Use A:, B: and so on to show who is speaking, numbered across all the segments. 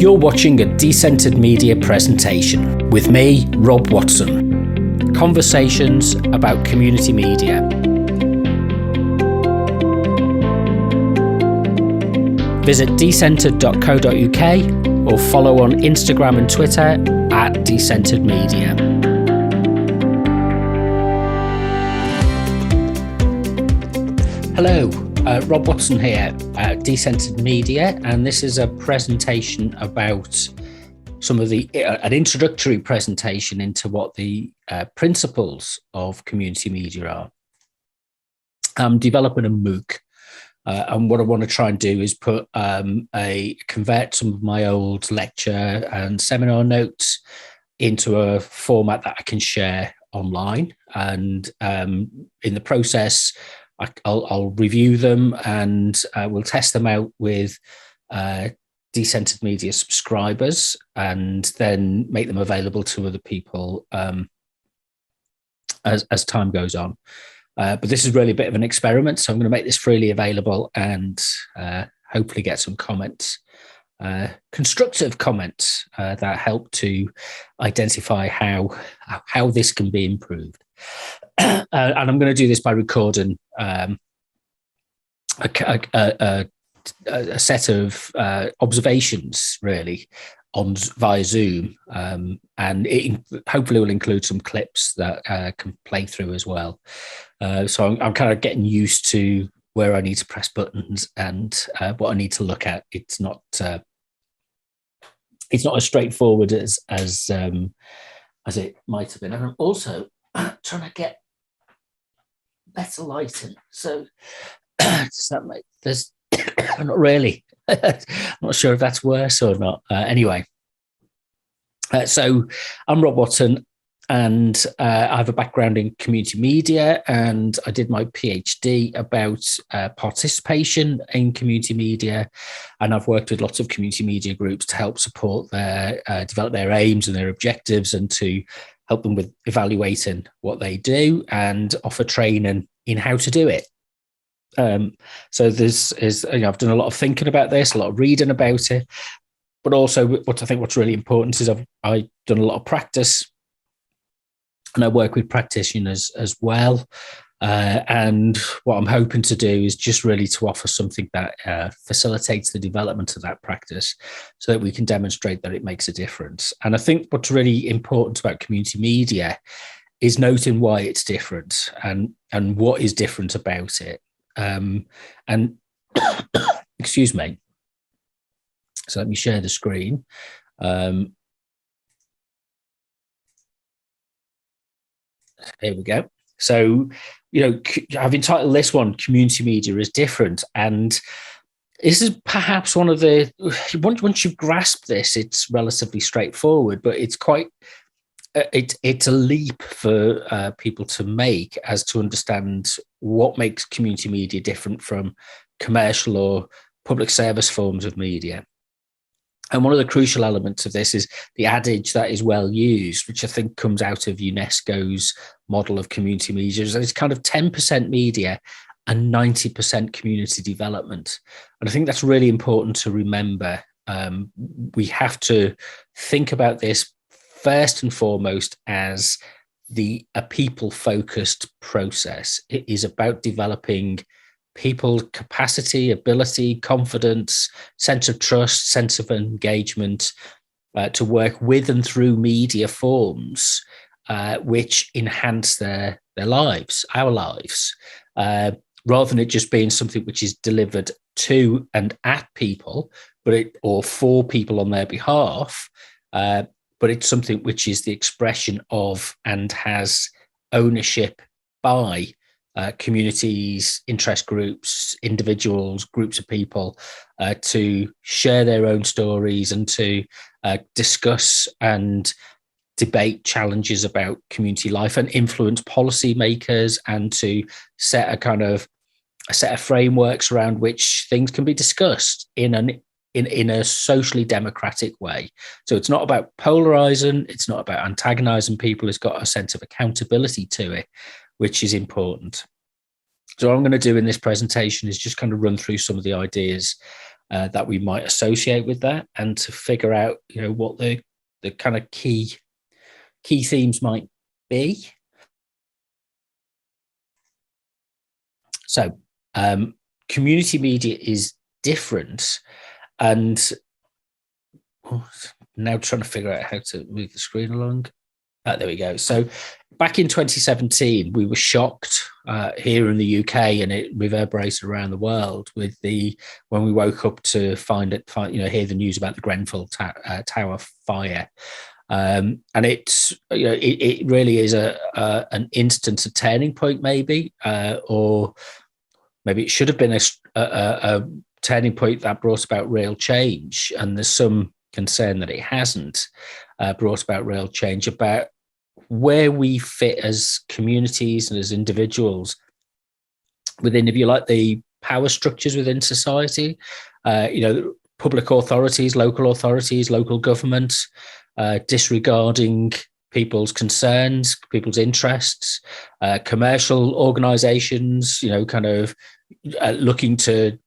A: You're watching a Decentered Media presentation with me, Rob Watson. Conversations about community media. Visit decentered.co.uk or follow on Instagram and Twitter at Decentered Media. Hello, Rob Watson here at Decentered Media, and this is a presentation about some of an introductory presentation into what the principles of community media are. I'm developing a MOOC, and what I want to try and do is convert some of my old lecture and seminar notes into a format that I can share online, and in the process, I'll review them and we'll test them out with Decentered Media subscribers and then make them available to other people as time goes on. But this is really a bit of an experiment, so I'm going to make this freely available and hopefully get some comments, constructive comments that help to identify how this can be improved. And I'm going to do this by recording a set of observations, really, via Zoom, and it hopefully will include some clips that can play through as well. So I'm kind of getting used to where I need to press buttons and what I need to look at. It's not as straightforward as it might have been. And I'm also trying to get better lighting. So does that make there's not really. I'm not sure if that's worse or not. Anyway, so I'm Rob Watson, and I have a background in community media, and I did my PhD about participation in community media, and I've worked with lots of community media groups to help support develop their aims and their objectives, and to help them with evaluating what they do and offer training in how to do it. So this is, I've done a lot of thinking about this, a lot of reading about it, but also what's really important is I've done a lot of practice, and I work with practitioners as well. And what I'm hoping to do is just really to offer something that facilitates the development of that practice so that we can demonstrate that it makes a difference. And I think what's really important about community media is noting why it's different and what is different about it. And excuse me. So let me share the screen. Here we go. So, I've entitled this one, Community Media is Different. And this is perhaps one of once you've grasped this, it's relatively straightforward, but it's it's a leap for people to make as to understand what makes community media different from commercial or public service forms of media. And one of the crucial elements of this is the adage that is well used, which I think comes out of UNESCO's model of community media. It's kind of 10% media and 90% community development. And I think that's really important to remember. We have to think about this first and foremost as a people-focused process. It is about developing people's capacity, ability, confidence, sense of trust, sense of engagement to work with and through media forms which enhance their lives, our lives, rather than it just being something which is delivered to and at people, or for people on their behalf, but it's something which is the expression of and has ownership by communities, interest groups, individuals, groups of people to share their own stories and to discuss and debate challenges about community life and influence policymakers, and to set a set of frameworks around which things can be discussed in a socially democratic way. So it's not about polarizing, it's not about antagonizing people, it's got a sense of accountability to it, which is important. So what I'm going to do in this presentation is just kind of run through some of the ideas that we might associate with that, and to figure out, what the kind of key themes might be. So community media is different, and now trying to figure out how to move the screen along. There we go. So back in 2017, we were shocked here in the UK, and it reverberated around the world when we woke up to hear the news about the Grenfell Tower fire. And it really is an instance, a turning point, maybe, or maybe it should have been a turning point that brought about real change. And there's some concern that it hasn't brought about real change about where we fit as communities and as individuals within, if you like, the power structures within society. Public authorities, local government, disregarding people's concerns, people's interests, commercial organizations, kind of looking to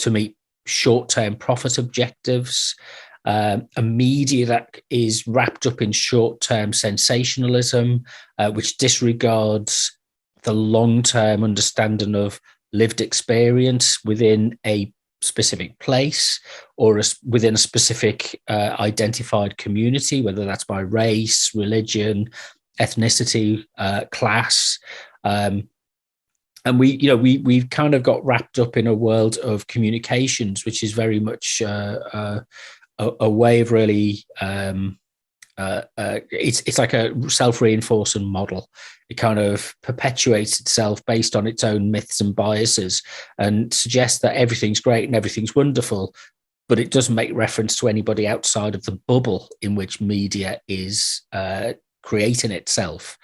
A: meet short-term profit objectives, a media that is wrapped up in short-term sensationalism, which disregards the long-term understanding of lived experience within a specific place or within a specific identified community, whether that's by race, religion, ethnicity, class. And we've kind of got wrapped up in a world of communications, which is very much a way of really it's like a self-reinforcing model. It kind of perpetuates itself based on its own myths and biases, and suggests that everything's great and everything's wonderful, but it doesn't make reference to anybody outside of the bubble in which media is creating itself.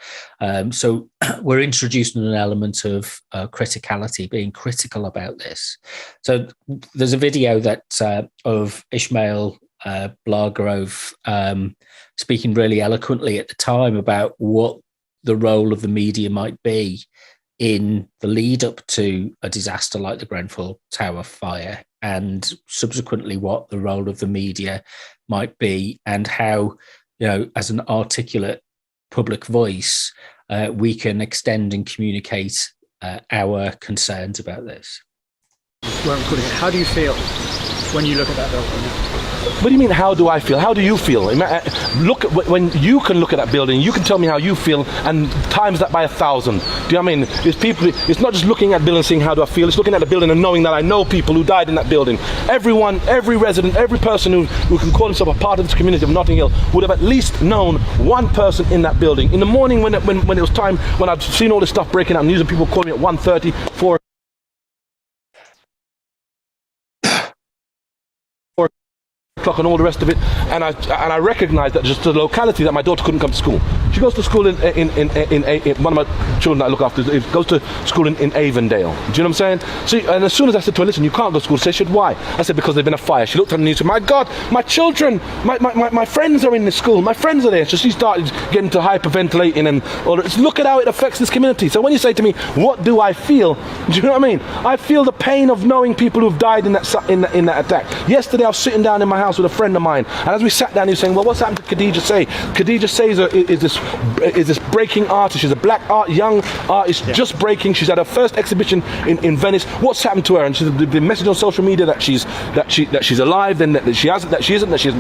A: So we're introducing an element of criticality, being critical about this. So there's a video that of Ishmael Blargrove speaking really eloquently at the time about what the role of the media might be in the lead up to a disaster like the Grenfell Tower fire, and subsequently what the role of the media might be, and how, as an articulate public voice, we can extend and communicate our concerns about this.
B: How do you feel when you look at that building?
C: What do you mean, how do I feel? How do you feel? Look at when you can look at that building, you can tell me how you feel, and times that by 1,000. Do you know what I mean? It's not just looking at the building and saying, how do I feel? It's looking at the building and knowing that I know people who died in that building. Everyone, every resident, every person who can call himself a part of this community of Notting Hill would have at least known one person in that building. In the morning when it was time, when I'd seen all this stuff breaking out, news and people calling me at 1:30, 4 o'clock and all the rest of it, and I recognized that just the locality that my daughter couldn't come to school. She goes to school in one of my children that I look after goes to school in Avondale. Do you know what I'm saying? So, and as soon as I said to her, listen, you can't go to school, she said, why? I said, because there's been a fire. She looked at the news and said, my God, my children, my friends are in this school, my friends are there. So she started getting to hyperventilating and all that. Look at how it affects this community. So when you say to me, what do I feel? Do you know what I mean? I feel the pain of knowing people who've died in that attack. Yesterday I was sitting down in my house with a friend of mine, and as we sat down, he was saying, well, what's happened to Khadija Say? Khadija Say is this breaking artist. She's a black young artist, just breaking. She's had her first exhibition in Venice. What's happened to her? And she's the message on social media that she's alive, then that she hasn't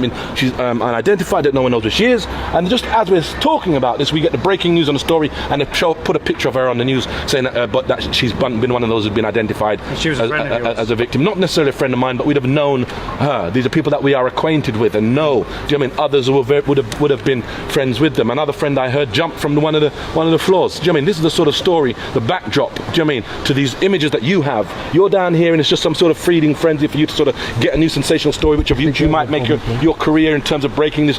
C: been, she's unidentified, that no one knows where she is. And just as we're talking about this, we get the breaking news on the story, and they put a picture of her on the news saying that she's been one of those who's been identified as a victim. Not necessarily a friend of mine, but we'd have known her. These are people that we are acquainted with and know. Do you know what I mean? Others would have been friends with them. Another friend I heard jumped from one of the floors. Do you know what I mean? This is the sort of story, the backdrop, do you know what I mean, to these images that you have. You're down here and it's just some sort of feeding frenzy for you to sort of get a new sensational story which you might make your career in terms of breaking this,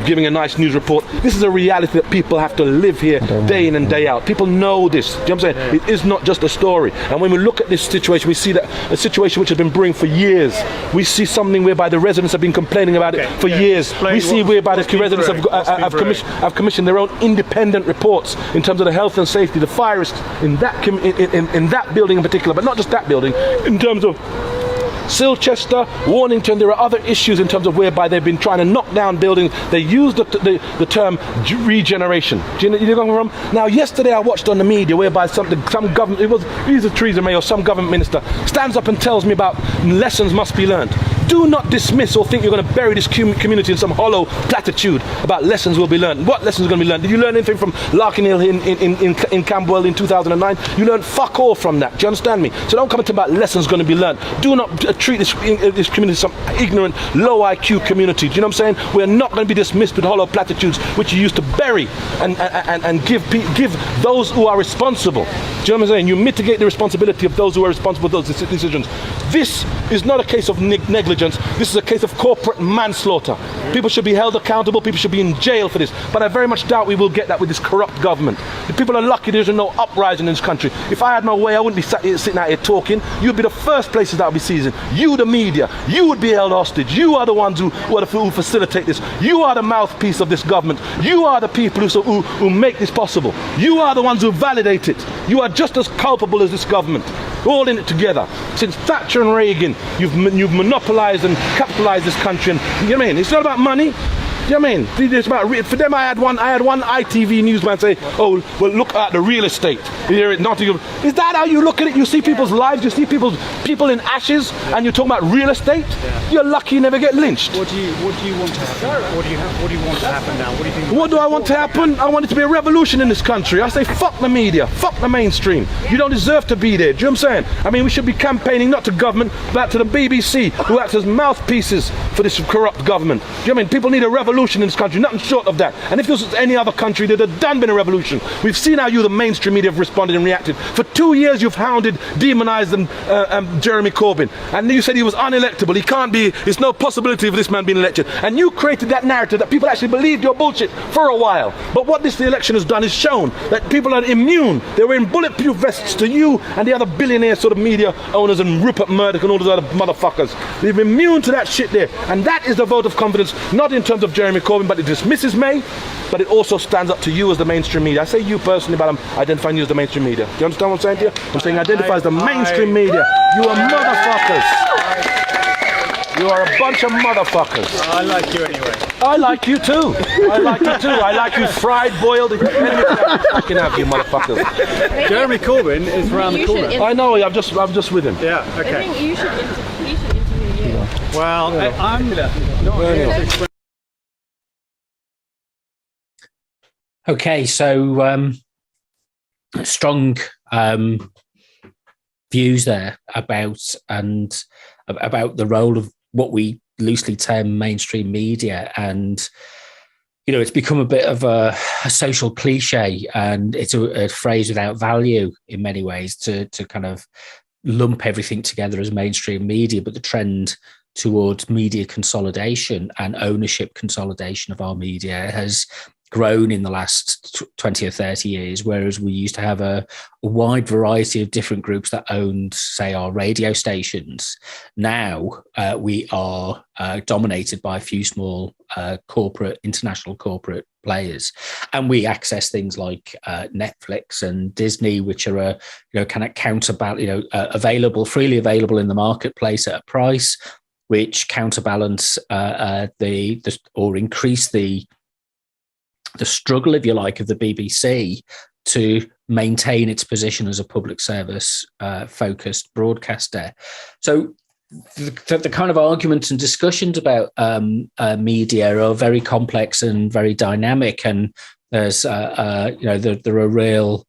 C: giving a nice news report. This is a reality that people have to live here day in and day out. People know this. Do you know what I'm saying? It is not just a story. And when we look at this situation, we see that a situation which has been brewing for years. We see something whereby the residents have been complaining about it for years. We see whereby the residents have commissioned their own independent reports in terms of the health and safety, the fire risks in that building in particular, but not just that building, in terms of Silchester, Warnington, there are other issues in terms of whereby they've been trying to knock down buildings. They use the term regeneration. Do you know where I'm from? Now, yesterday I watched on the media whereby some government, it was either Theresa May or some government minister, stands up and tells me about lessons must be learned. Do not dismiss or think you're going to bury this community in some hollow platitude about lessons will be learned. What lessons are going to be learned? Did you learn anything from Larkinhill in Camberwell in 2009? You learned fuck all from that. Do you understand me? So don't come and talk about lessons going to be learned. Do not treat this community as some ignorant, low IQ community. Do you know what I'm saying? We're not going to be dismissed with hollow platitudes which you used to bury and give those who are responsible. Do you know what I'm saying? You mitigate the responsibility of those who are responsible for those decisions. This is not a case of negligence. This is a case of corporate manslaughter. People should be held accountable. People should be in jail for this. But I very much doubt we will get that with this corrupt government. The people are lucky there's no uprising in this country. If I had my way, I wouldn't be sitting out here talking. You'd be the first places that would be seizing. You, the media, you would be held hostage. You are the ones who facilitate this. You are the mouthpiece of this government. You are the people who make this possible. You are the ones who validate it. You are just as culpable as this government. All in it together. Since Thatcher and Reagan, you've monopolised and capitalised this country. And you know what I mean? It's not about money. You know what I mean? It's about for them. I had one ITV newsman say, "Oh, well, look at the real estate here at Nottingham." Is that how you look at it? You see people's lives, you see people in ashes, and you're talking about real estate. Yeah. You're lucky you never get lynched.
B: What do you want to happen? What do you want to happen now? What do you think?
C: What do I want to happen? I want it to be a revolution in this country. I say, fuck the media, fuck the mainstream. You don't deserve to be there. Do you know what I'm saying? I mean, we should be campaigning not to government, but to the BBC, who acts as mouthpieces for this corrupt government. Do you know what I mean? People need a revolution in this country, nothing short of that. And if this was any other country, there'd have been a revolution. We've seen how you, the mainstream media, have responded and reacted. For 2 years, you've hounded, demonized Jeremy Corbyn. And you said he was unelectable. He can't be, there's no possibility of this man being elected. And you created that narrative that people actually believed your bullshit for a while. But what the election has done is shown that people are immune. They're wearing bulletproof vests to you and the other billionaire sort of media owners and Rupert Murdoch and all those other motherfuckers. They're immune to that shit there. And that is the vote of confidence, not in terms of Jeremy Corbyn, but it dismisses May, but it also stands up to you as the mainstream media. I say you personally, but I'm identifying you as the mainstream media. Do you understand what I'm saying to you? I'm saying identify as the mainstream media. You are motherfuckers. You are a bunch of motherfuckers.
B: I like you anyway.
C: I like you too. I like you too. I like you fried, boiled. I can have you motherfuckers.
B: Jeremy Corbyn is around the corner.
C: I know. I'm just with him.
B: Yeah. Okay.
D: I think you should interview you.
B: Well, I'm not.
A: Okay, so strong views there about the role of what we loosely term mainstream media, and it's become a bit of a social cliche, and it's a phrase without value in many ways to kind of lump everything together as mainstream media. But the trend towards media consolidation and ownership consolidation of our media has grown in the last 20 or 30 years, whereas we used to have a wide variety of different groups that owned, say, our radio stations. Now we are dominated by a few small international corporate players, and we access things like Netflix and Disney, which are kind of counterbalance, freely available in the marketplace at a price which counterbalance or increase the struggle, if you like, of the BBC to maintain its position as a public service focused broadcaster. So the kind of arguments and discussions about media are very complex and very dynamic, and there's there are real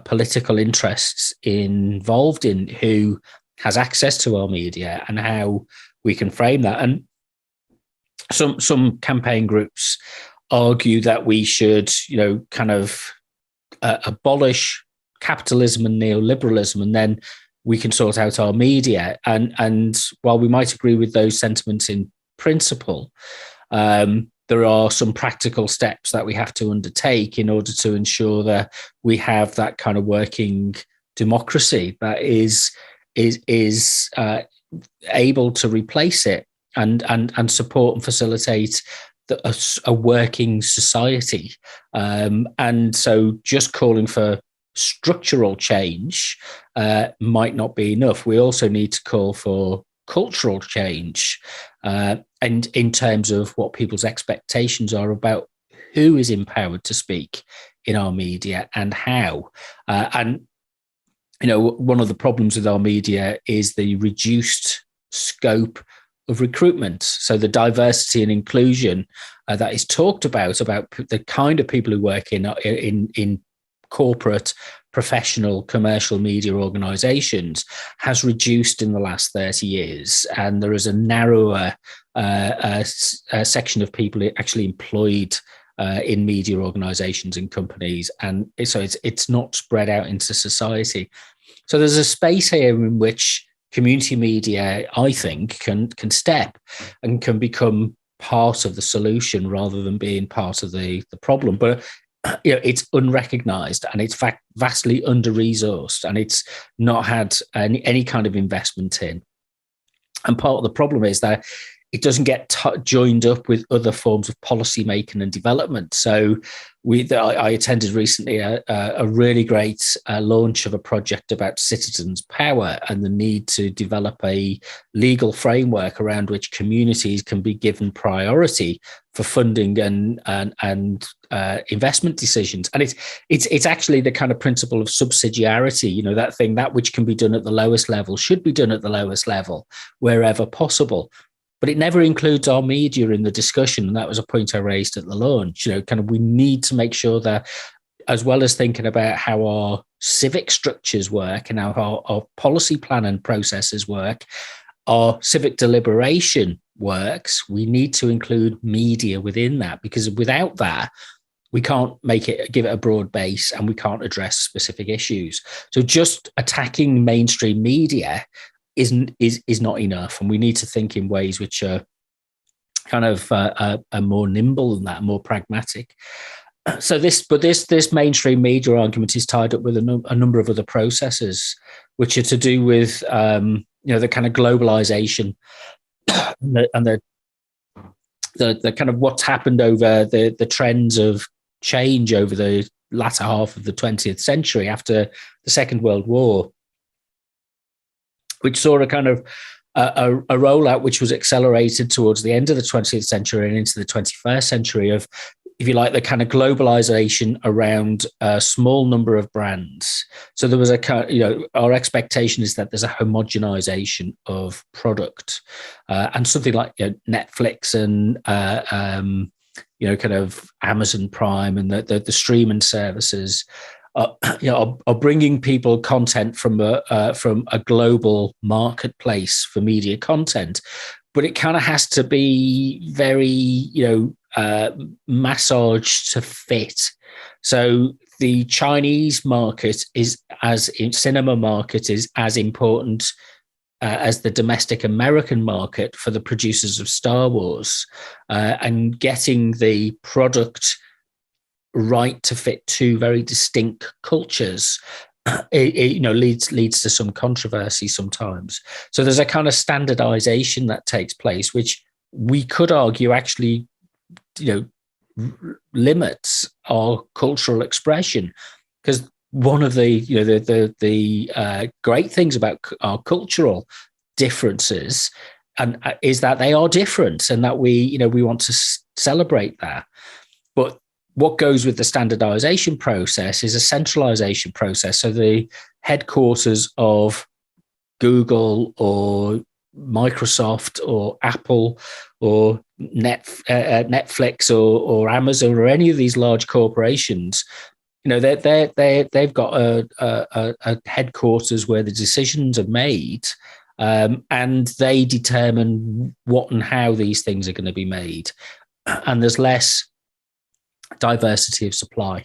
A: political interests involved in who has access to our media and how we can frame that. And some campaign groups argue that we should, kind of abolish capitalism and neoliberalism, and then we can sort out our media. And while we might agree with those sentiments in principle, there are some practical steps that we have to undertake in order to ensure that we have that kind of working democracy that is able to replace it and support and facilitate a working society. And so just calling for structural change might not be enough. We also need to call for cultural change, and in terms of what people's expectations are about who is empowered to speak in our media and how. And one of the problems with our media is the reduced scope of recruitment. So the diversity and inclusion that is talked about the kind of people who work in corporate, professional, commercial media organizations has reduced in the last 30 years. And there is a narrower section of people actually employed in media organizations and companies. And so it's not spread out into society. So there's a space here in which community media, I think, can step and can become part of the solution rather than being part of the problem. But it's unrecognized, and it's vastly under-resourced, and it's not had any kind of investment in. And part of the problem is that it doesn't get joined up with other forms of policy making and development. So I attended recently a really great launch of a project about citizens' power and the need to develop a legal framework around which communities can be given priority for funding and investment decisions. And it's actually the kind of principle of subsidiarity, that which can be done at the lowest level should be done at the lowest level wherever possible. But it never includes our media in the discussion. And that was a point I raised at the launch. We need to make sure that, as well as thinking about how our civic structures work and how our policy plan and processes work, our civic deliberation works, we need to include media within that, because without that, we can't give it a broad base, and we can't address specific issues. So just attacking mainstream media is not enough, and we need to think in ways which are kind of are more nimble than that, more pragmatic. So this mainstream media argument is tied up with a number of other processes, which are to do with the kind of globalization and the kind of what's happened over the trends of change over the latter half of the 20th century after the Second World War, which saw a kind of a rollout which was accelerated towards the end of the 20th century and into the 21st century of, if you like, the kind of globalization around a small number of brands. So there was our expectation is that there's a homogenization of product, and something like Netflix and kind of Amazon Prime and the streaming services are bringing people content from a global marketplace for media content, but it kind of has to be very massaged to fit. So the Chinese market cinema market is as important as the domestic American market for the producers of Star Wars, and getting the product right to fit two very distinct cultures leads to some controversy sometimes. So there's a kind of standardization that takes place, which we could argue actually limits our cultural expression, because one of the great things about our cultural differences is that they are different, and that we want to celebrate that. But what goes with the standardization process is a centralization process. So the headquarters of Google or Microsoft or Apple or Netflix or Amazon or any of these large corporations, they've got a headquarters where the decisions are made, and they determine what and how these things are going to be made, and there's less diversity of supply.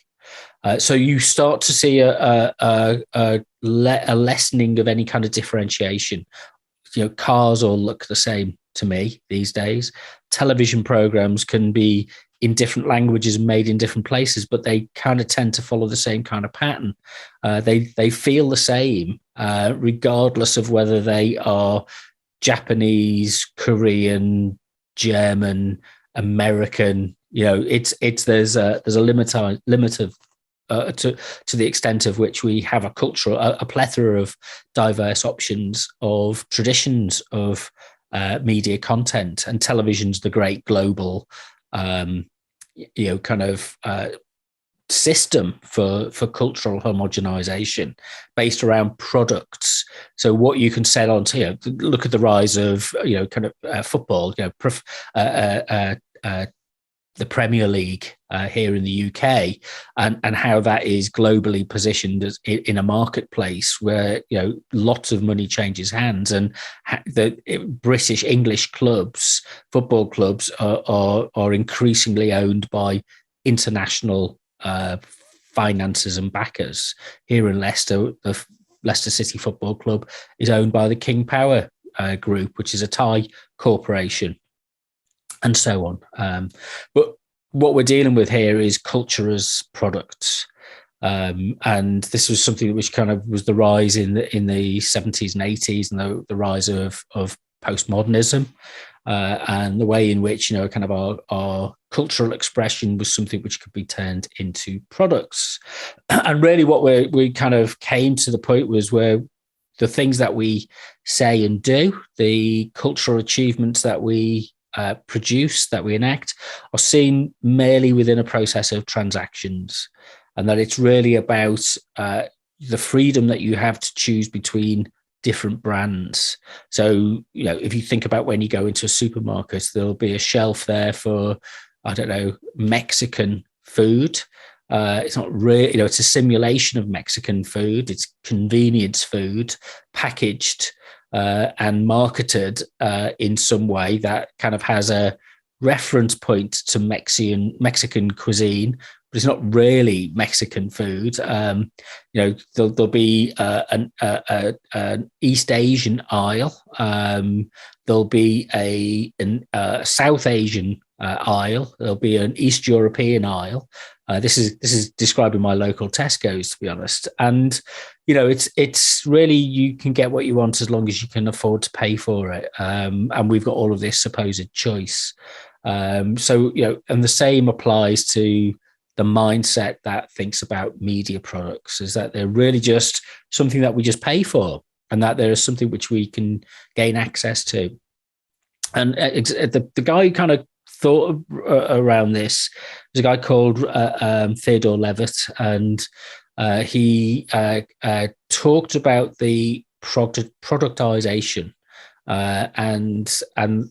A: So you start to see a lessening of any kind of differentiation. Cars all look the same to me these days. Television programs can be in different languages and made in different places, but they kind of tend to follow the same kind of pattern. They feel the same, regardless of whether they are Japanese, Korean, German, American. There's a limit to the extent of which we have a plethora of diverse options of traditions of media content, and television's the great global system for cultural homogenization based around products. So what you can sell on to, look at the rise of football, the Premier League here in the UK, and how that is globally positioned as in a marketplace where lots of money changes hands, and the British English clubs, football clubs, are increasingly owned by international finances and backers. Here in Leicester, the Leicester City Football Club is owned by the King Power Group, which is a Thai corporation, and so on. But what we're dealing with here is culture as products. And this was something which kind of was the rise in the 70s and 80s, and the rise of postmodernism, and the way in which kind of our cultural expression was something which could be turned into products. And really what we kind of came to the point was where the things that we say and do, the cultural achievements that we produce, that we enact, are seen merely within a process of transactions, and that it's really about the freedom that you have to choose between different brands. So, if you think about when you go into a supermarket, there'll be a shelf there for, I don't know, Mexican food. It's not really, it's a simulation of Mexican food. It's convenience food packaged and marketed in some way that kind of has a reference point to Mexican cuisine, but it's not really Mexican food. There'll be an East Asian aisle. There'll be a South Asian aisle. There'll be an East European aisle. This is described in my local Tesco's, to be honest. And it's really, you can get what you want as long as you can afford to pay for it. And we've got all of this supposed choice. And the same applies to the mindset that thinks about media products, is that they're really just something that we just pay for, and that there is something which we can gain access to. And the guy who kind of thought around this was a guy called Theodore Levitt, and he talked about the productization and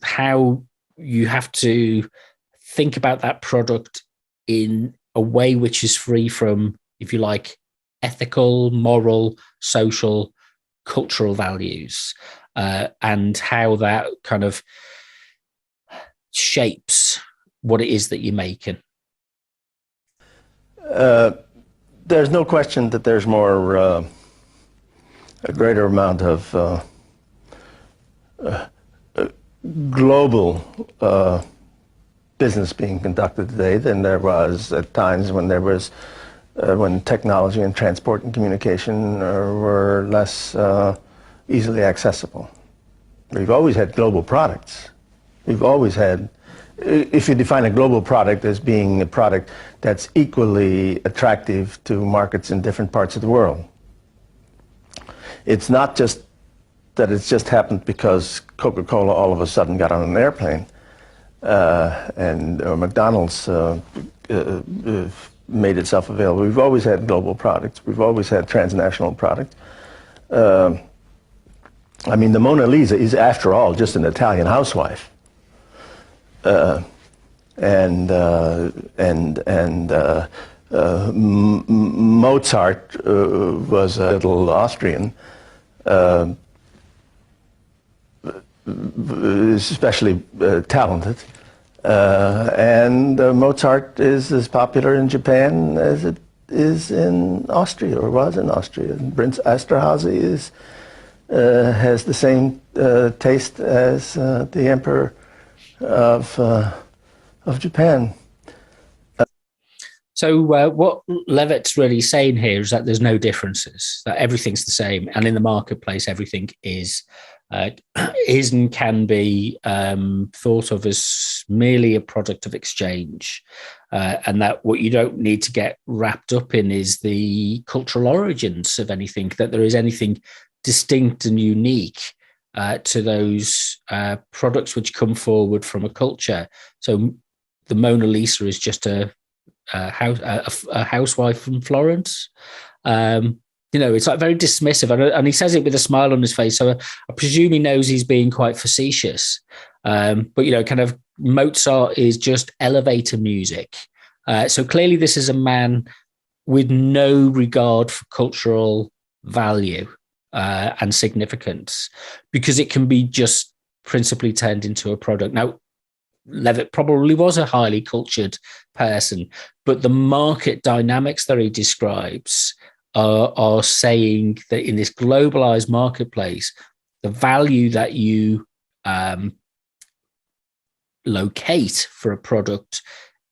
A: how you have to think about that product in a way which is free from, if you like, ethical, moral, social, cultural values, and how that kind of shapes what it is that you're making.
E: There's no question that there's a greater amount of global business being conducted today than there was at times when technology and transport and communication were less easily accessible. We've always had global products. We've always had, if you define a global product as being a product that's equally attractive to markets in different parts of the world. It's not just that it's just happened because Coca-Cola all of a sudden got on an airplane and McDonald's made itself available. We've always had global products. We've always had transnational products. I mean, the Mona Lisa is, after all, just an Italian housewife. Mozart was a little Austrian, especially talented, and Mozart is as popular in Japan as it is in Austria, or was in Austria. And Prince Esterhazy has the same taste as the Emperor of Japan.
A: So what Levitt's really saying here is that there's no differences, that everything's the same, and in the marketplace everything is uh, is and can be thought of as merely a product of exchange, and that what you don't need to get wrapped up in is the cultural origins of anything, that there is anything distinct and unique to those products which come forward from a culture. So the Mona Lisa is just a housewife from Florence. It's like very dismissive, and he says it with a smile on his face. So I presume he knows he's being quite facetious. But kind of Mozart is just elevator music. So clearly, this is a man with no regard for cultural value and significance, because it can be just principally turned into a product. Now, Levitt probably was a highly cultured person, but the market dynamics that he describes are saying that in this globalized marketplace, the value that you locate for a product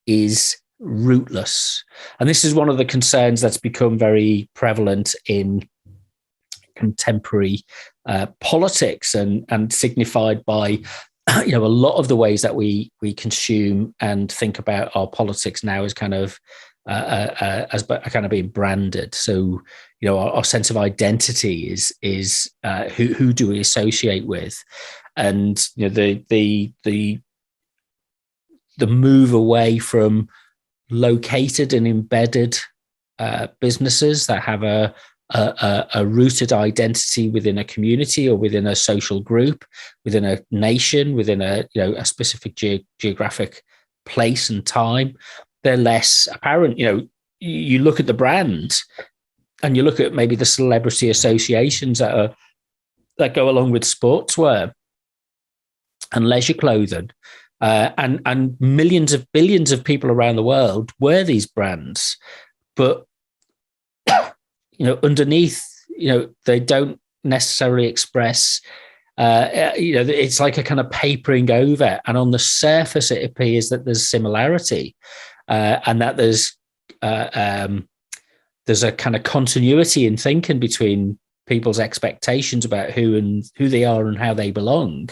A: is rootless. And this is one of the concerns that's become very prevalent in contemporary politics and signified by a lot of the ways that we consume and think about our politics now is kind of being branded. So our sense of identity is who do we associate with, and the move away from located and embedded businesses that have a rooted identity within a community or within a social group, within a nation, within a specific geographic place and time. They're less apparent. You look at the brand and you look at maybe the celebrity associations that go along with sportswear and leisure clothing, and billions of people around the world wear these brands, but underneath, they don't necessarily express. It's like a kind of papering over, and on the surface, it appears that there's similarity, and that there's a kind of continuity in thinking between people's expectations about who they are and how they belong.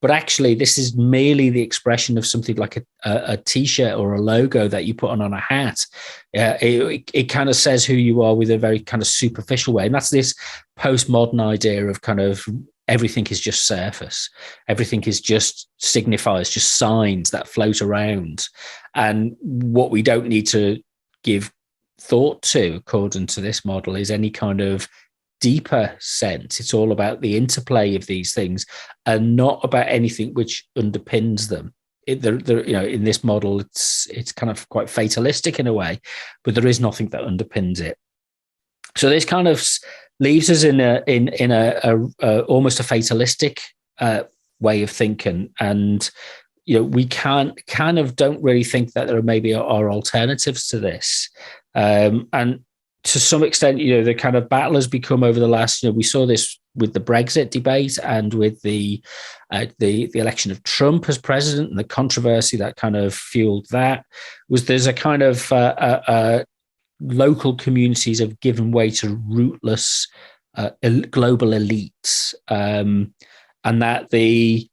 A: But actually, this is merely the expression of something like a T-shirt or a logo that you put on a hat. It kind of says who you are with a very kind of superficial way. And that's this postmodern idea of kind of everything is just surface. Everything is just signifiers, just signs that float around. And what we don't need to give thought to, according to this model, is any kind of deeper sense. It's all about the interplay of these things and not about anything which underpins them. In this model, it's kind of quite fatalistic in a way, but there is nothing that underpins it. So this kind of leaves us in a almost a fatalistic way of thinking, and we don't really think that there are alternatives to this, and to some extent, the kind of battle has become over the last, we saw this with the Brexit debate and with the election of Trump as president, and the controversy that kind of fueled that there's a kind of local communities have given way to rootless global elites, and that the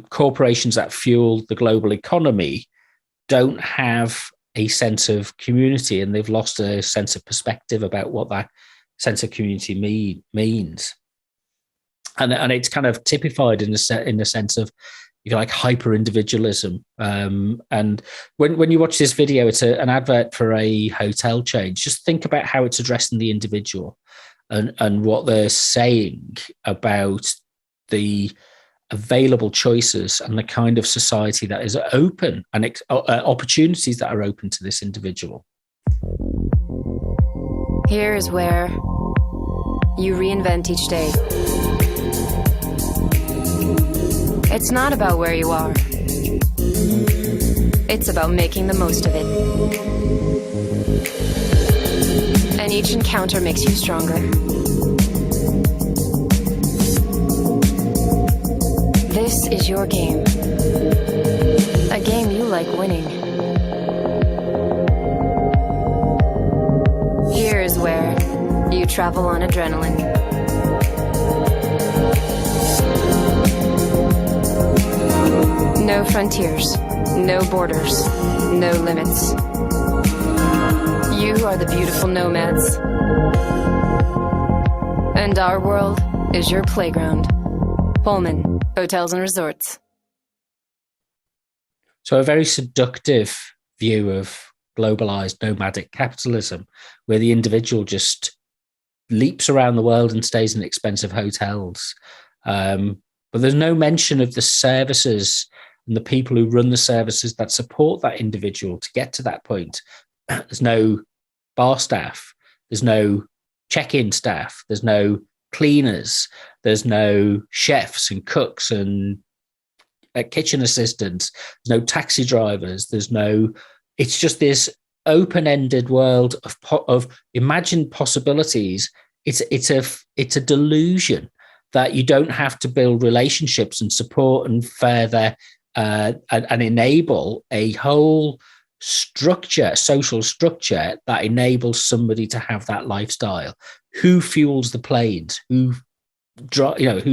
A: corporations that fuel the global economy don't have a sense of community, and they've lost a sense of perspective about what that sense of community means. And it's kind of typified in the sense of, if you like, hyper individualism. And when you watch this video, it's an advert for a hotel chain. Just think about how it's addressing the individual and what they're saying about the available choices and the kind of society that is open and opportunities that are open to this individual.
F: Here is where you reinvent each day. It's not about where you are. It's about making the most of it. And each encounter makes you stronger. This is your game. A game you like winning. Here is where you travel on adrenaline. No frontiers, no borders, no limits. You are the beautiful nomads. And our world is your playground. Pullman, Hotels and Resorts.
A: So a very seductive view of globalized nomadic capitalism, where the individual just leaps around the world and stays in expensive hotels. But there's no mention of the services and the people who run the services that support that individual to get to that point. There's no bar staff. There's no check-in staff. There's no cleaners. There's no chefs and cooks and kitchen assistants. There's no taxi drivers. It's just this open-ended world of imagined possibilities. It's a delusion that you don't have to build relationships and support and further and enable a whole structure, social structure that enables somebody to have that lifestyle. Who fuels the planes? Who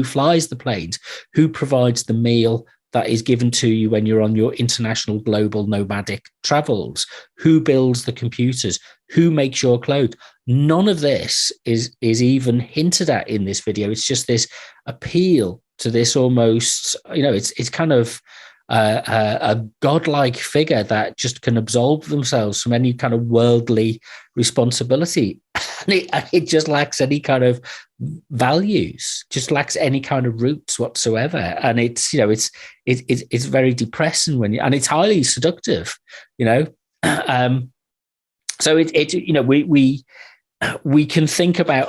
A: flies the planes? Who provides the meal that is given to you when you're on your international global nomadic travels? Who builds the computers? Who makes your clothes? None of this is even hinted at in this video. It's just this appeal to this almost, it's kind of a godlike figure that just can absolve themselves from any kind of worldly responsibility. And it just lacks any kind of values, just lacks any kind of roots whatsoever. And it's very depressing and it's highly seductive, So we can think about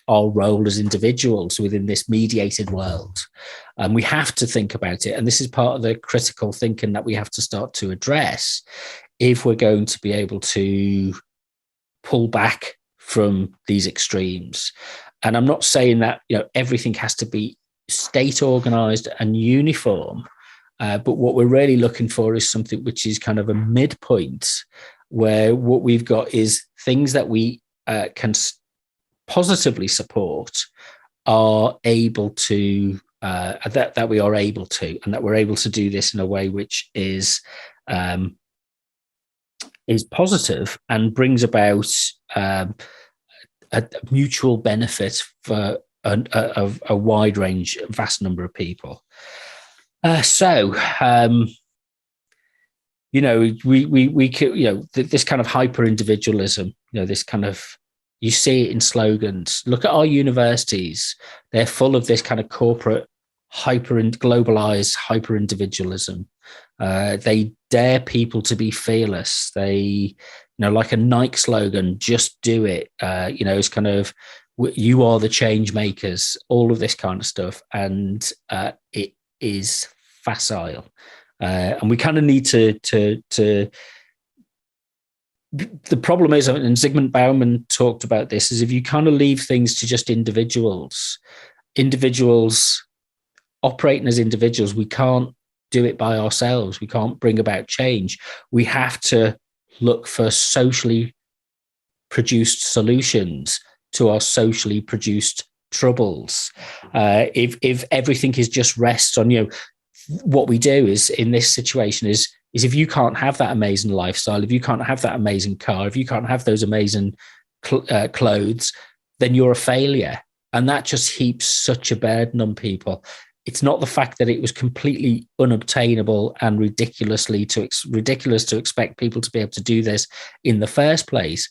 A: our role as individuals within this mediated world. And we have to think about it. And this is part of the critical thinking that we have to start to address if we're going to be able to pull back from these extremes. And I'm not saying that everything has to be state organized and uniform, but what we're really looking for is something which is kind of a midpoint, where what we've got is things that we can positively support are able to that we are able to, and that we're able to do this in a way which is positive and brings about a mutual benefit for a wide range, vast number of people. We could, this kind of hyper individualism, this kind of, you see it in slogans. Look at our universities; they're full of this kind of corporate globalized hyper individualism. They dare people to be fearless. They, like a Nike slogan, "Just do it." It's kind of, you are the change makers. All of this kind of stuff, and it is facile, and we kind of need to. The problem is, and Zygmunt Bauman talked about this, is if you kind of leave things to just individuals operating as individuals, we can't do it by ourselves. We can't bring about change. We have to look for socially produced solutions to our socially produced troubles. If everything is just rests on, what we do is in this situation is if you can't have that amazing lifestyle, if you can't have that amazing car, if you can't have those amazing clothes, then you're a failure. And that just heaps such a burden on people. It's not the fact that it was completely unobtainable and ridiculous to expect people to be able to do this in the first place.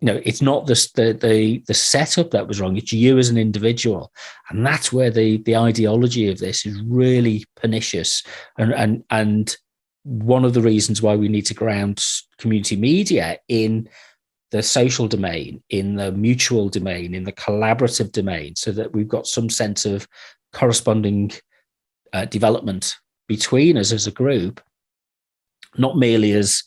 A: It's not the setup that was wrong. It's you as an individual, and that's where the ideology of this is really pernicious. And one of the reasons why we need to ground community media in the social domain, in the mutual domain, in the collaborative domain, so that we've got some sense of corresponding development between us as a group, not merely as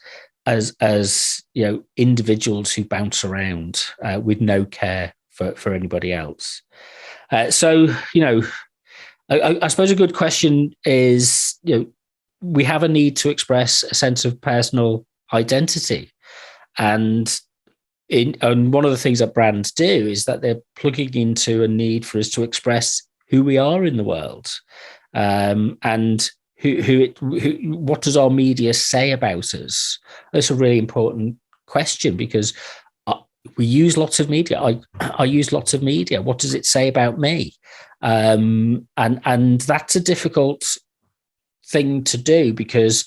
A: individuals who bounce around with no care for anybody else. I suppose a good question is, we have a need to express a sense of personal identity, and one of the things that brands do is that they're plugging into a need for us to express who we are in the world. and what does our media say about us? That's a really important question, because we use lots of media. I use lots of media. What does it say about me? And that's a difficult thing to do, because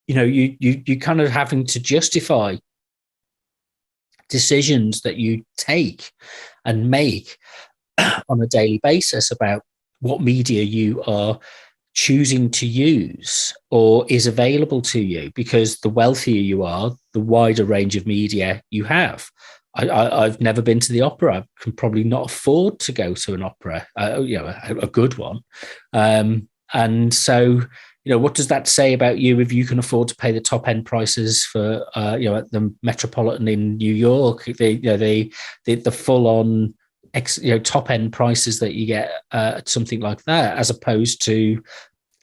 A: you kind of having to justify decisions that you take and make on a daily basis about what media you are choosing to use or is available to you, because the wealthier you are, the wider range of media you have. I've never been to the opera. I can probably not afford to go to an opera, a good one. And so, what does that say about you if you can afford to pay the top end prices for, at the Metropolitan in New York, the full on, top end prices that you get at something like that, as opposed to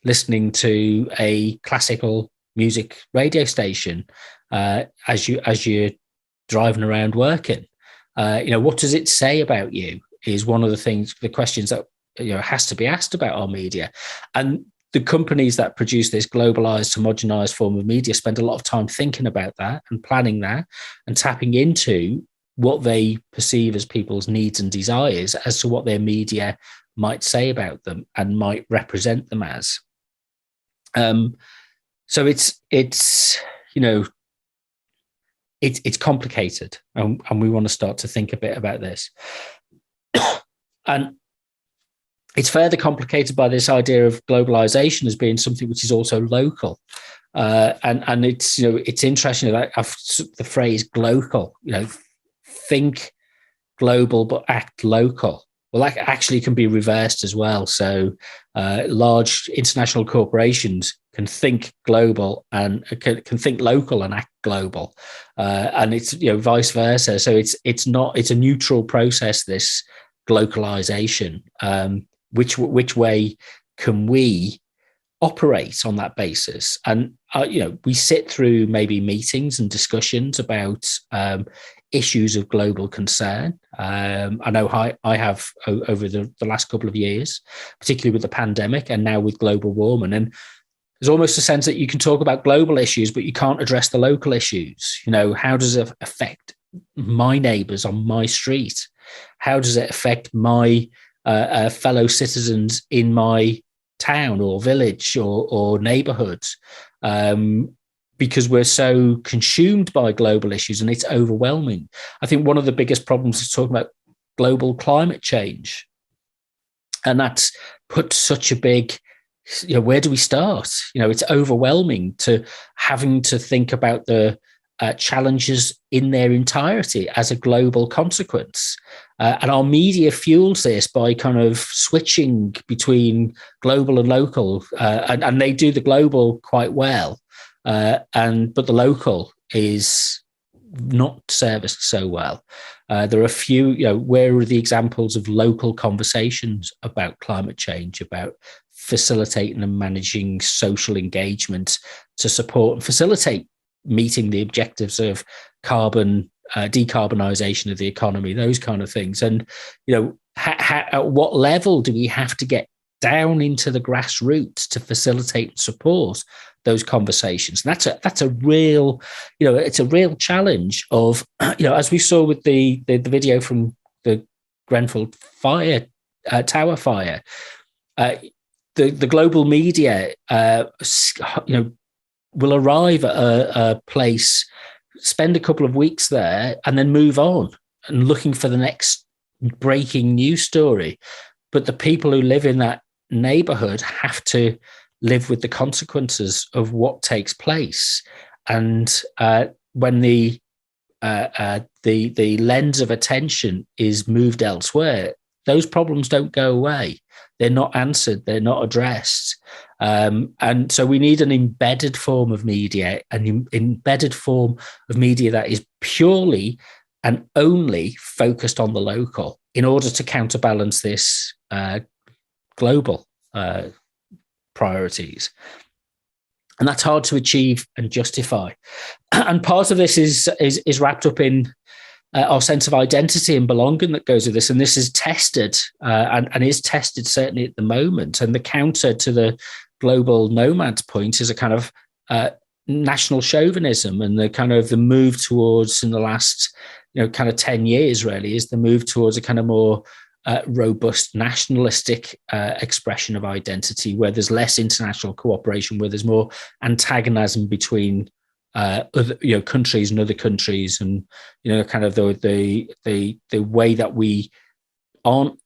A: listening to a classical music radio station as you're driving around working. What does it say about you is one of the questions that has to be asked about our media. And the companies that produce this globalized, homogenized form of media spend a lot of time thinking about that and planning that and tapping into what they perceive as people's needs and desires as to what their media might say about them and might represent them as. So it's complicated, and we want to start to think a bit about this. And it's further complicated by this idea of globalization as being something which is also local. And it's, it's interesting that the phrase glocal, think global, but act local. Well, that actually can be reversed as well. So large international corporations can think global and can think local and act global. And it's, vice versa. So it's a neutral process, this glocalization. Which way can we operate on that basis? And we sit through maybe meetings and discussions about issues of global concern. I know I have over the last couple of years, particularly with the pandemic and now with global warming. And there's almost a sense that you can talk about global issues, but you can't address the local issues. How does it affect my neighbors on my street? How does it affect my fellow citizens in my town or village or neighborhood? Because we're so consumed by global issues and it's overwhelming. I think one of the biggest problems is talking about global climate change. And that's put such a big, where do we start? It's overwhelming to having to think about the challenges in their entirety as a global consequence. And our media fuels this by kind of switching between global and local. And they do the global quite well. But the local is not serviced so well. There are a few, where are the examples of local conversations about climate change, about facilitating and managing social engagement to support and facilitate meeting the objectives of carbon decarbonisation of the economy, those kind of things. And, at what level do we have to get down into the grassroots to facilitate and support those conversations? And that's a real, it's a real challenge of, as we saw with the video from the Grenfell fire, tower fire, the global media, will arrive at a place, spend a couple of weeks there, and then move on and looking for the next breaking news story. But the people who live in that neighborhood have to live with the consequences of what takes place. And when the lens of attention is moved elsewhere, those problems don't go away. They're not answered. They're not addressed. And so we need an embedded form of media, an embedded form of media that is purely and only focused on the local in order to counterbalance this global priorities. And that's hard to achieve and justify. And part of this is wrapped up in our sense of identity and belonging that goes with this. And this is tested and is tested certainly at the moment. And the counter to the global nomads point is a kind of national chauvinism, and the move towards, in the last kind of 10 years really, is the move towards a kind of more robust nationalistic expression of identity, where there's less international cooperation, where there's more antagonism between other countries and other countries, and kind of the way that we aren't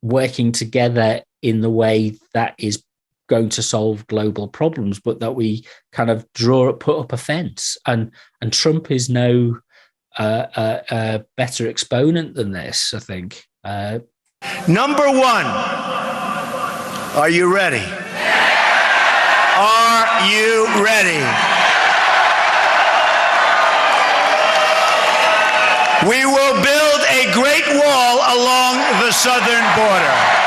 A: working together in the way that is going to solve global problems, but that we kind of put up a fence. And Trump is no better exponent than this, I think.
G: Number one, are you ready? Are you ready? We will build a great wall along the southern border.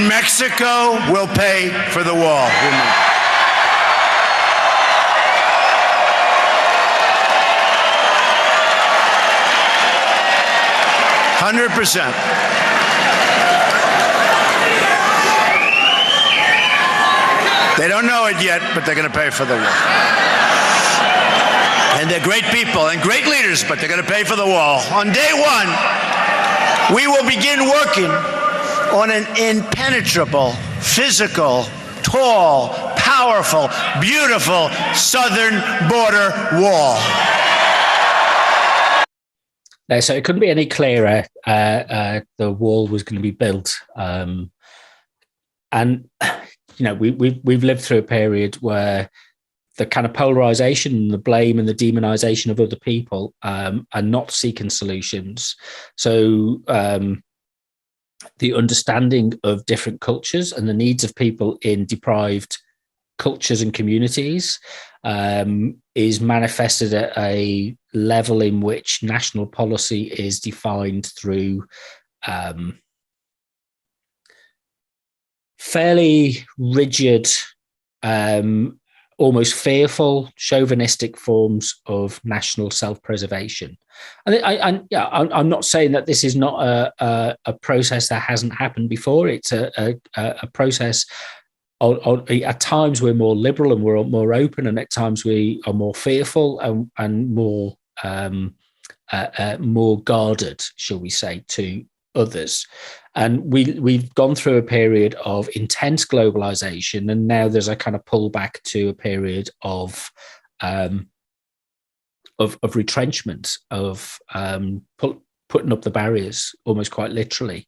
G: Mexico will pay for the wall. 100%. They don't know it yet, but they're going to pay for the wall. And they're great people and great leaders, but they're going to pay for the wall. On day one, we will begin working on an impenetrable, physical, tall, powerful, beautiful southern border wall.
A: So it couldn't be any clearer. The wall was going to be built, and we've lived through a period where the kind of polarization and the blame and the demonization of other people are not seeking solutions. So the understanding of different cultures and the needs of people in deprived cultures and communities is manifested at a level in which national policy is defined through fairly rigid, almost fearful, chauvinistic forms of national self-preservation. And I'm not saying that this is not a process that hasn't happened before. It's a process. At times we're more liberal and we're more open, and at times we are more fearful and more guarded, shall we say, to others. And we've gone through a period of intense globalization, and now there's a kind of pullback to a period of retrenchment, of putting up the barriers, almost quite literally.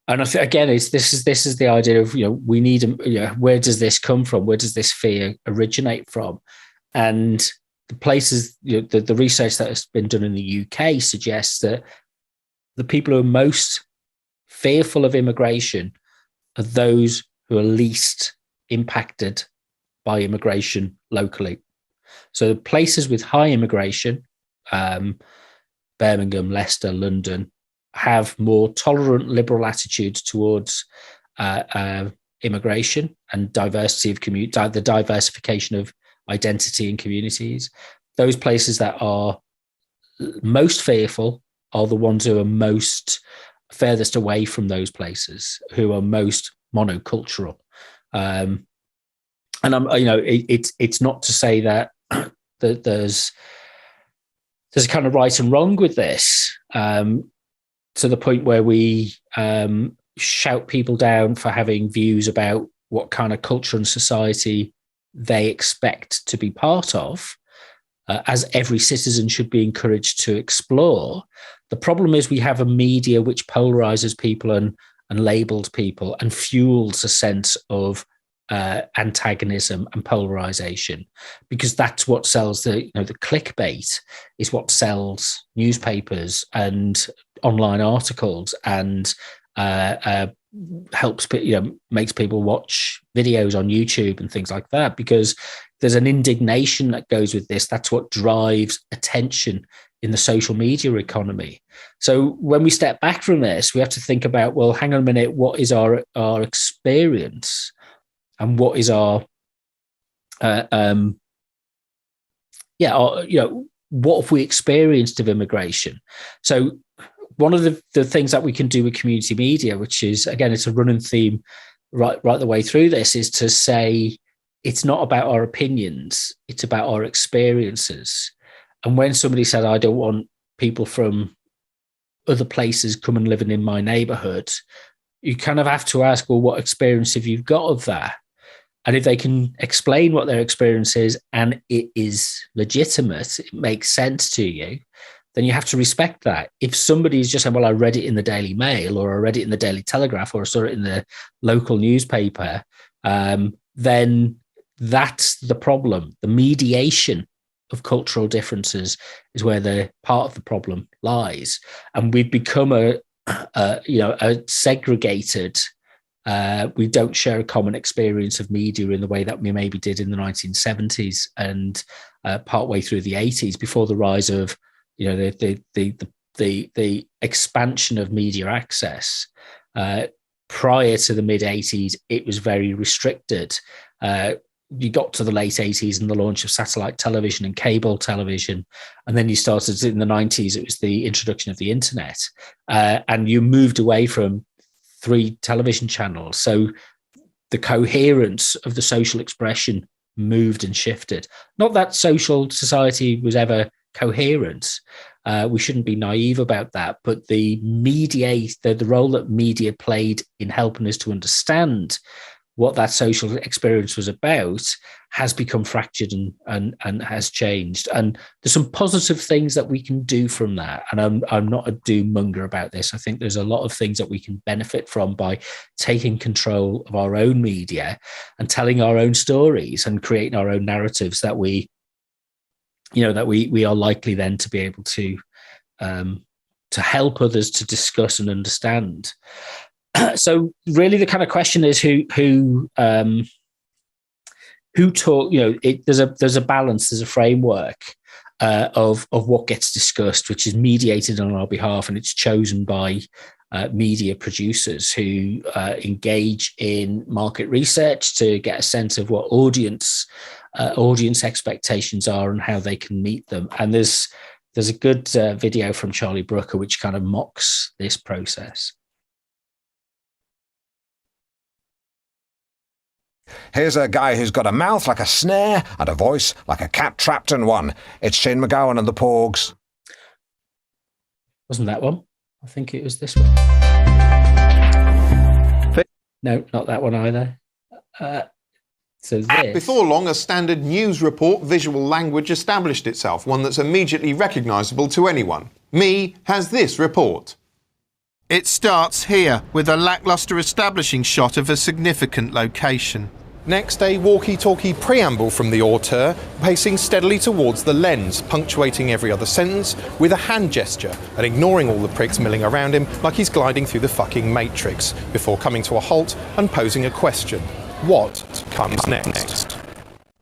A: And I think, again, this is the idea of we need where does this come from? Where does this fear originate from? And the places, the research that has been done in the UK suggests that the people who are most fearful of immigration are those who are least impacted by immigration locally. So places with high immigration, Birmingham, Leicester, London, have more tolerant, liberal attitudes towards immigration and diversity of the diversification of identity in communities. Those places that are most fearful are the ones who are most furthest away from those places, who are most monocultural. And it's not to say that there's a kind of right and wrong with this, to the point where we shout people down for having views about what kind of culture and society they expect to be part of, as every citizen should be encouraged to explore. The problem is we have a media which polarizes people and labels people and fuels a sense of antagonism and polarization, because that's what sells the clickbait is what sells newspapers and online articles and helps makes people watch videos on YouTube and things like that, because there's an indignation that goes with this. That's what drives attention in the social media economy. So when we step back from this, we have to think about, well, hang on a minute, what is our experience? And what is what have we experienced of immigration? So one of the things that we can do with community media, which is, again, it's a running theme right the way through this, is to say it's not about our opinions, it's about our experiences. And when somebody says, I don't want people from other places coming and living in my neighborhood, you kind of have to ask, well, what experience have you got of that? And if they can explain what their experience is and it is legitimate, it makes sense to you, then you have to respect that. If somebody's just saying, well, I read it in the Daily Mail, or I read it in the Daily Telegraph, or I saw it in the local newspaper, then that's the problem. The mediation of cultural differences is where the part of the problem lies. And we've become a segregated, we don't share a common experience of media in the way that we maybe did in the 1970s and partway through the 80s, before the rise of the expansion of media access. Prior to the mid 80s, it was very restricted. You got to the late 80s and the launch of satellite television and cable television. And then you started in the 90s, it was the introduction of the internet. And you moved away from 3 television channels. So the coherence of the social expression moved and shifted. Not that social society was ever coherent. We shouldn't be naive about that. But the role that media played in helping us to understand what that social experience was about has become fractured and has changed. And there's some positive things that we can do from that. And I'm not a doom monger about this. I think there's a lot of things that we can benefit from by taking control of our own media and telling our own stories and creating our own narratives that we are likely then to be able to help others to discuss and understand. So really the kind of question is who talk, there's a balance, there's a framework of what gets discussed, which is mediated on our behalf, and it's chosen by media producers who engage in market research to get a sense of what audience expectations are and how they can meet them. And there's a good video from Charlie Brooker which kind of mocks this process.
H: Here's a guy who's got a mouth like a snare and a voice like a cat trapped in one. It's Shane McGowan and the Porgs.
A: Wasn't that one? I think it was this one. No, not that one either. So this.
I: Before long, a standard news report visual language established itself, one that's immediately recognisable to anyone. Me has this report. It starts here, with a lacklustre establishing shot of a significant location. Next, a walkie-talkie preamble from the auteur, pacing steadily towards the lens, punctuating every other sentence with a hand gesture and ignoring all the pricks milling around him like he's gliding through the fucking Matrix, before coming to a halt and posing a question. What comes next?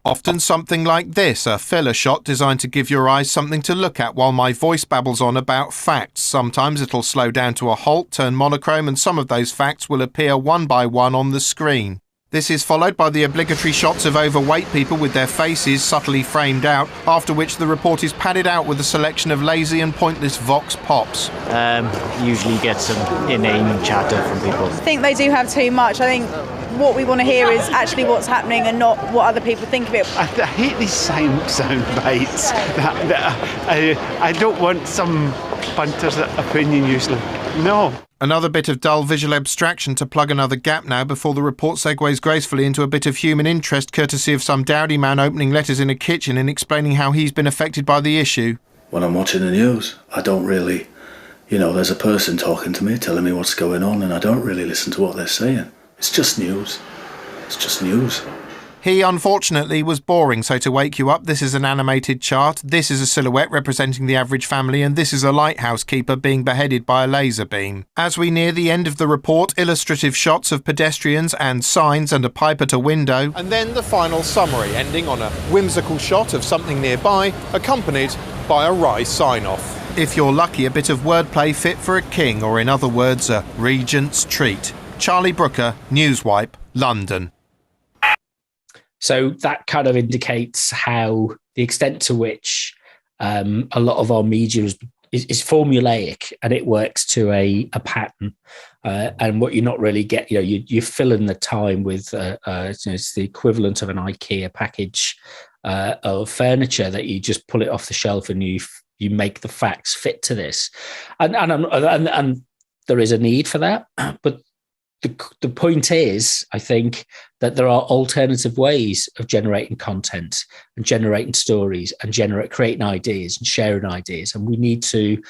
I: Often something like this, a filler shot designed to give your eyes something to look at while my voice babbles on about facts. Sometimes it'll slow down to a halt, turn monochrome, and some of those facts will appear one by one on the screen. This is followed by the obligatory shots of overweight people with their faces subtly framed out, after which the report is padded out with a selection of lazy and pointless vox pops.
J: Usually get some inane chatter from people.
D: I think they do have too much. I think what we want to hear is actually what's happening and not what other people think of it.
J: I hate these sound bites. I don't want some punter's opinion usually. No.
I: Another bit of dull visual abstraction to plug another gap now before the report segues gracefully into a bit of human interest courtesy of some dowdy man opening letters in a kitchen and explaining how he's been affected by the issue.
K: When I'm watching the news, I don't really, there's a person talking to me, telling me what's going on, and I don't really listen to what they're saying. It's just news. It's just news.
I: He unfortunately was boring, so to wake you up, this is an animated chart, this is a silhouette representing the average family, and this is a lighthouse keeper being beheaded by a laser beam. As we near the end of the report, illustrative shots of pedestrians and signs and a pipe at a window, and then the final summary, ending on a whimsical shot of something nearby, accompanied by a wry sign-off. If you're lucky, a bit of wordplay fit for a king, or in other words, a regent's treat. Charlie Brooker, Newswipe, London.
A: So that kind of indicates how the extent to which a lot of our media is formulaic, and it works to a pattern. And what you're not really get, you fill in the time with it's the equivalent of an IKEA package of furniture that you just pull it off the shelf and you make the facts fit to this. And there is a need for that, but the point is, I think, that there are alternative ways of generating content and generating stories and creating ideas and sharing ideas, and we need to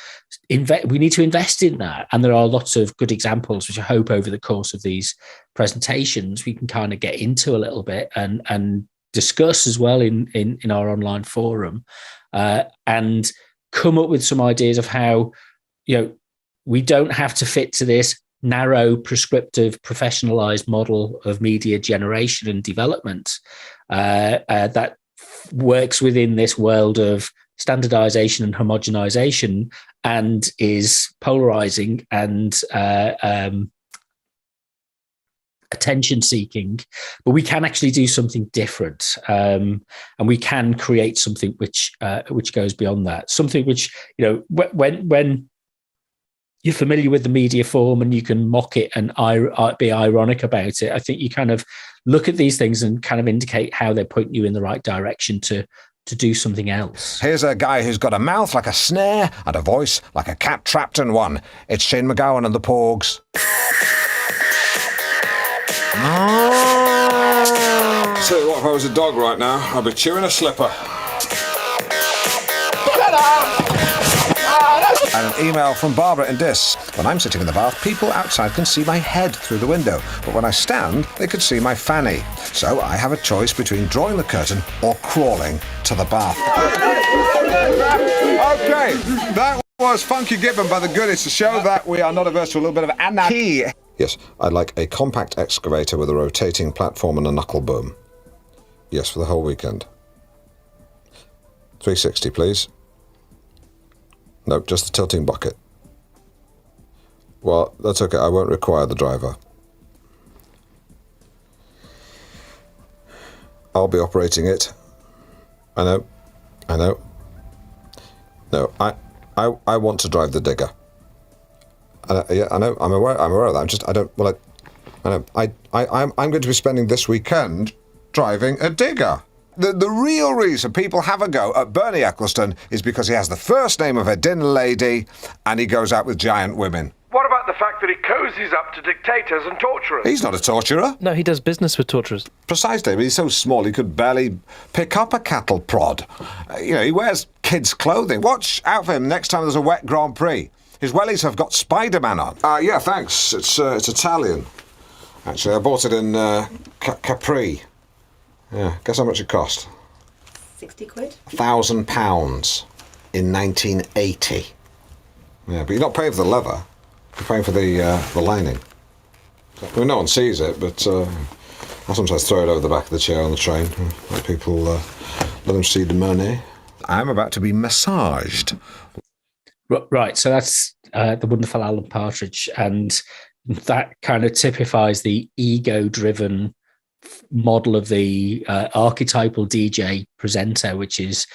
A: invest in that. And there are lots of good examples, which I hope over the course of these presentations we can kind of get into a little bit and discuss as well in our online forum, and come up with some ideas of how we don't have to fit to this narrow, prescriptive, professionalized model of media generation and development that works within this world of standardization and homogenization and is polarizing and attention seeking. But we can actually do something different, and we can create something which goes beyond that. Something which, when you're familiar with the media form and you can mock it and be ironic about it, I think you kind of look at these things and kind of indicate how they're pointing you in the right direction to do something else.
H: Here's a guy who's got a mouth like a snare and a voice like a cat trapped in one. It's Shane MacGowan and the Porgs.
L: Tell you what, if I was a dog right now, I'd be chewing a slipper.
H: And an email from Barbara in Dis. When I'm sitting in the bath, people outside can see my head through the window, but when I stand, they can see my fanny. So I have a choice between drawing the curtain or crawling to the bath.
L: Okay, that was Funky Gibbon by the Goodies to show that we are not averse to a little bit of anarchy.
H: Yes, I'd like a compact excavator with a rotating platform and a knuckle boom. Yes, for the whole weekend. 360, please. No, just the tilting bucket. Well, that's okay. I won't require the driver. I'll be operating it. I know. No, I want to drive the digger. Yeah, I know. I'm aware of that. I'm going to be spending this weekend driving a digger. The real reason people have a go at Bernie Ecclestone is because he has the first name of a dinner lady and he goes out with giant women.
M: What about the fact that he cozies up to dictators and torturers?
H: He's not a torturer.
N: No, he does business with torturers.
H: Precisely, but he's so small he could barely pick up a cattle prod. He wears kids' clothing. Watch out for him next time there's a wet Grand Prix. His wellies have got Spider-Man on.
L: Yeah, thanks. It's Italian.
H: Actually, I bought it in Capri. Yeah, guess how much it cost?
O: 60 quid.
H: £1,000 in 1980. Yeah, but you're not paying for the leather. You're paying for the lining. I mean, no one sees it, but I sometimes throw it over the back of the chair on the train. Let people let them see the money. I'm about to be massaged.
A: Right, so that's the wonderful Alan Partridge, and that kind of typifies the ego-driven model of the archetypal DJ presenter, which is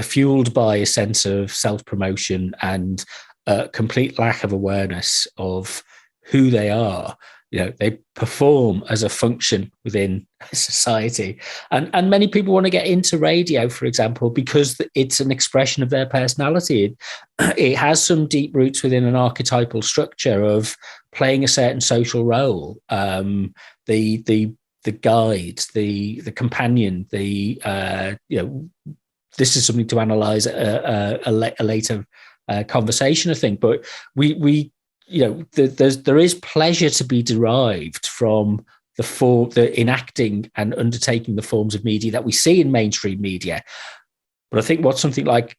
A: fueled by a sense of self-promotion and a complete lack of awareness of who they are. They perform as a function within society. And many people want to get into radio, for example, because it's an expression of their personality. It has some deep roots within an archetypal structure of playing a certain social role. The guide, the companion, this is something to analyze a later conversation, I think. But there is pleasure to be derived from the enacting and undertaking the forms of media that we see in mainstream media. But I think what something like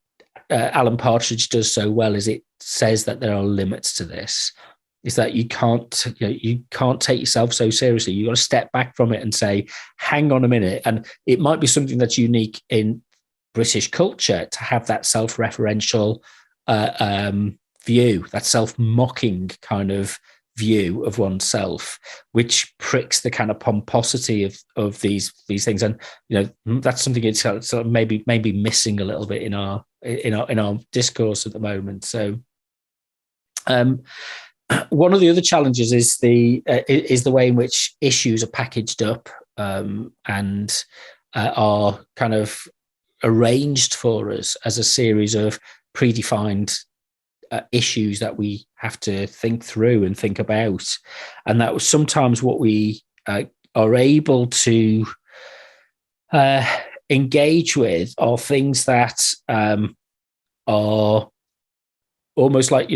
A: Alan Partridge does so well is it says that there are limits to this. Is that you can't take yourself so seriously. You've got to step back from it and say, hang on a minute. And it might be something that's unique in British culture to have that self-referential view, that self-mocking kind of view of oneself, which pricks the kind of pomposity of these things. And that's something it's sort of maybe missing a little bit in our discourse at the moment. So one of the other challenges is the way in which issues are packaged up and are kind of arranged for us as a series of predefined issues that we have to think through and think about. And that was sometimes what we are able to engage with are things that are almost like,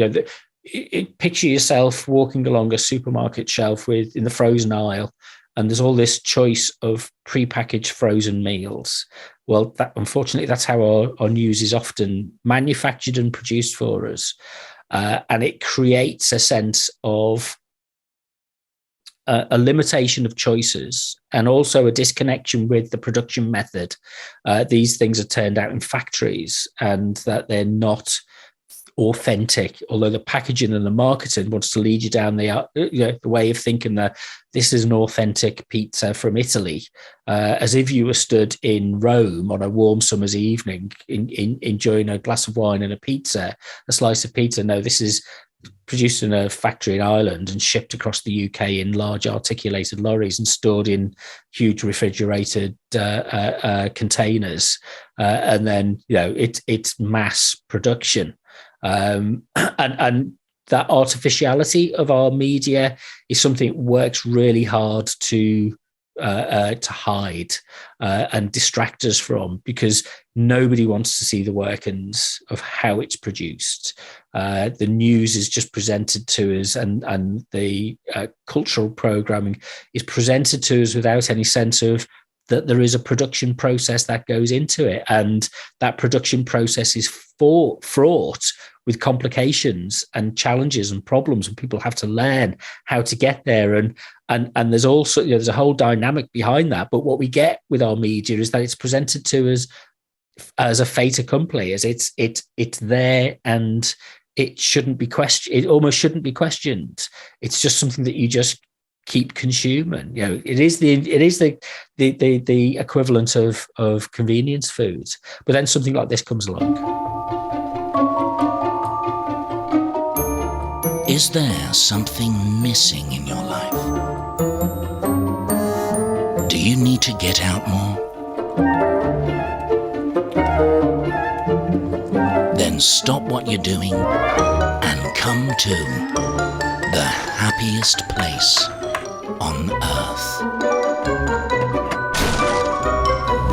A: picture yourself walking along a supermarket shelf in the frozen aisle, and there's all this choice of prepackaged frozen meals. Well, unfortunately, that's how our news is often manufactured and produced for us. And it creates a sense of a limitation of choices and also a disconnection with the production method. These things are turned out in factories and that they're not authentic, although the packaging and the marketing wants to lead you down the way of thinking that this is an authentic pizza from Italy, as if you were stood in Rome on a warm summer's evening enjoying a glass of wine and a slice of pizza. No, this is produced in a factory in Ireland and shipped across the UK in large articulated lorries and stored in huge refrigerated containers, and then it's mass production. And that artificiality of our media is something that works really hard to hide and distract us from, because nobody wants to see the workings of how it's produced. The news is just presented to us, and the cultural programming is presented to us without any sense of that there is a production process that goes into it, and that production process is fraught with complications and challenges and problems, and people have to learn how to get there. And there's also there's a whole dynamic behind that. But what we get with our media is that it's presented to us as a fait accompli, as it's there and it shouldn't be questioned. It almost shouldn't be questioned. It's just something that you just keep consuming. It is the equivalent of convenience food. But then something like this comes along.
N: Is there something missing in your life? Do you need to get out more? Then stop what you're doing and come to the happiest place on earth.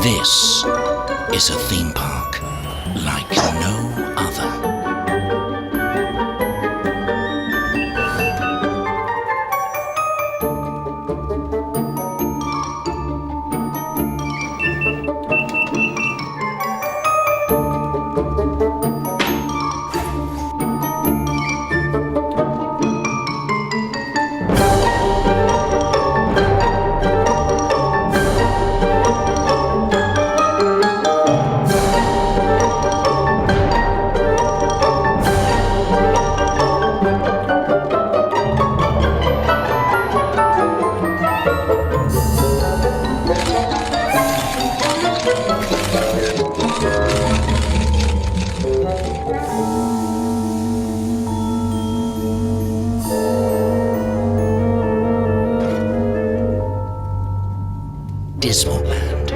N: This is a theme park like no other. Dismal Land.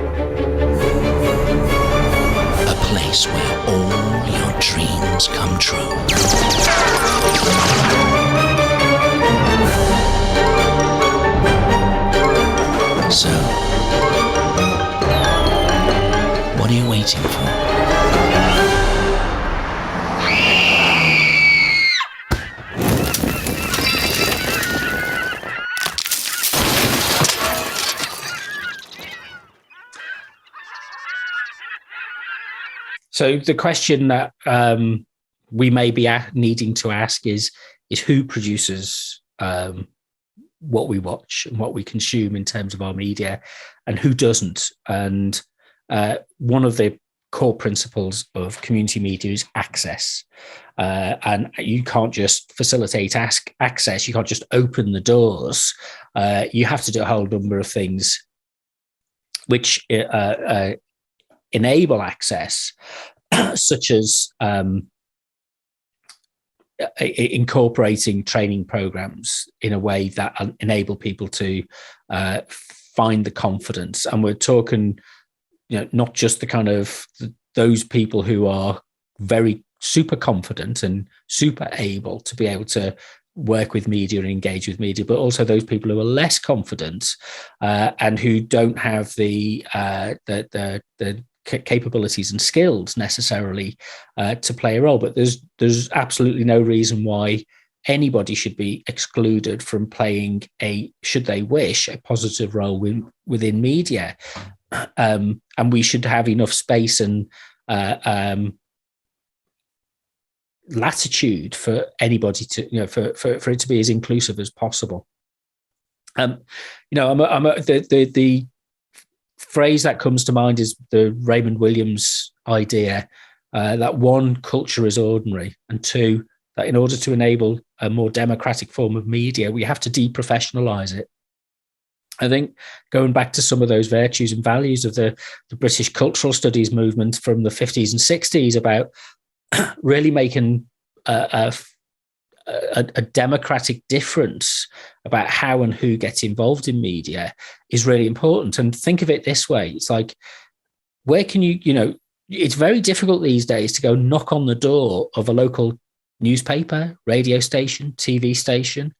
N: A place where all your dreams come true. So, what are you waiting for?
A: So the question that we may be needing to ask is who produces what we watch and what we consume in terms of our media, and who doesn't. And one of the core principles of community media is access. And you can't just facilitate access. You can't just open the doors. You have to do a whole number of things which enable access, such as incorporating training programs in a way that enable people to find the confidence. And we're talking, not just the kind of those people who are very super confident and super able to be able to work with media and engage with media, but also those people who are less confident and who don't have the capabilities and skills necessarily to play a role. But there's absolutely no reason why anybody should be excluded from playing should they wish, a positive role within media. And we should have enough space and latitude for anybody to, for it to be as inclusive as possible. The phrase that comes to mind is the Raymond Williams idea that one, culture is ordinary, and two, that in order to enable a more democratic form of media, we have to deprofessionalize it. I think going back to some of those virtues and values of the British cultural studies movement from the 50s and 60s about really making a democratic difference about how and who gets involved in media is really important. And think of it this way. It's like, where can it's very difficult these days to go knock on the door of a local newspaper, radio station, TV station,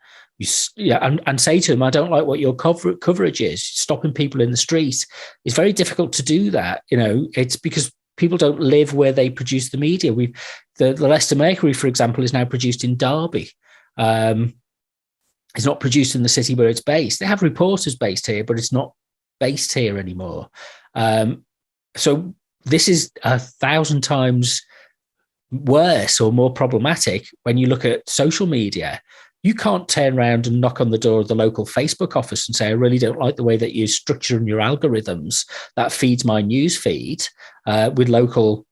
A: and say to them, I don't like what your coverage is. Stopping people in the street. It's very difficult to do that. It's because people don't live where they produce the media. The Leicester Mercury, for example, is now produced in Derby. It's not produced in the city where it's based. They have reporters based here, but it's not based here anymore. So this is 1,000 times worse or more problematic when you look at social media. You can't turn around and knock on the door of the local Facebook office and say, I really don't like the way that you're structuring your algorithms that feeds my news feed with local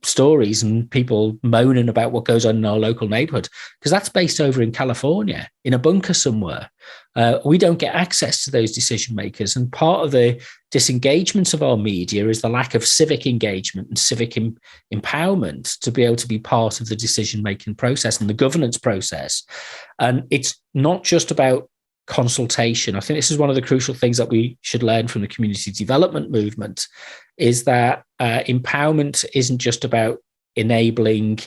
A: stories and people moaning about what goes on in our local neighborhood, because that's based over in California in a bunker somewhere. We don't get access to those decision makers. And part of the disengagement of our media is the lack of civic engagement and civic empowerment to be able to be part of the decision-making process and the governance process. And it's not just about consultation. I think this is one of the crucial things that we should learn from the community development movement, is that empowerment isn't just about enabling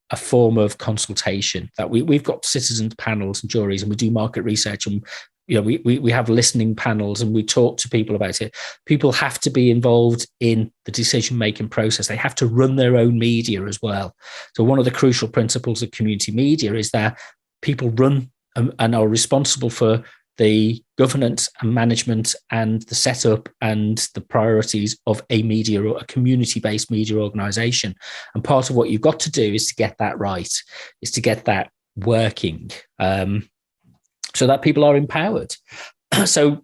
A: a form of consultation. That we've got citizens panels and juries, and we do market research, and we have listening panels, and we talk to people about it. People have to be involved in the decision-making process. They have to run their own media as well. So one of the crucial principles of community media is that people run and are responsible for the governance and management and the setup and the priorities of a media or a community-based media organization. And part of what you've got to do is to get that right, is to get that working so that people are empowered. So,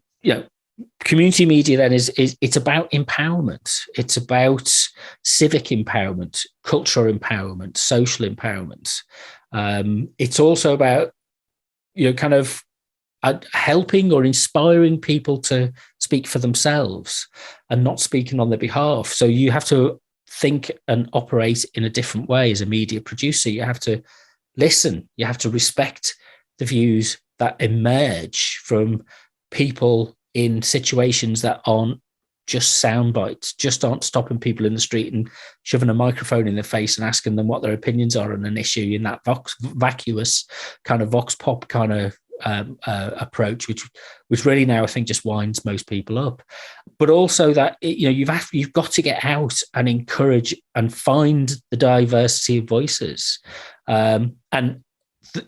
A: community media then it's about empowerment. It's about civic empowerment, cultural empowerment, social empowerment. It's also about, kind of helping or inspiring people to speak for themselves and not speaking on their behalf. So you have to think and operate in a different way as a media producer. You have to listen. You have to respect the views that emerge from people in situations that aren't just sound bites, just aren't stopping people in the street and shoving a microphone in their face and asking them what their opinions are on an issue in that vacuous kind of vox pop kind of approach, which really now I think just winds most people up. But also that you've got to get out and encourage and find the diversity of voices, and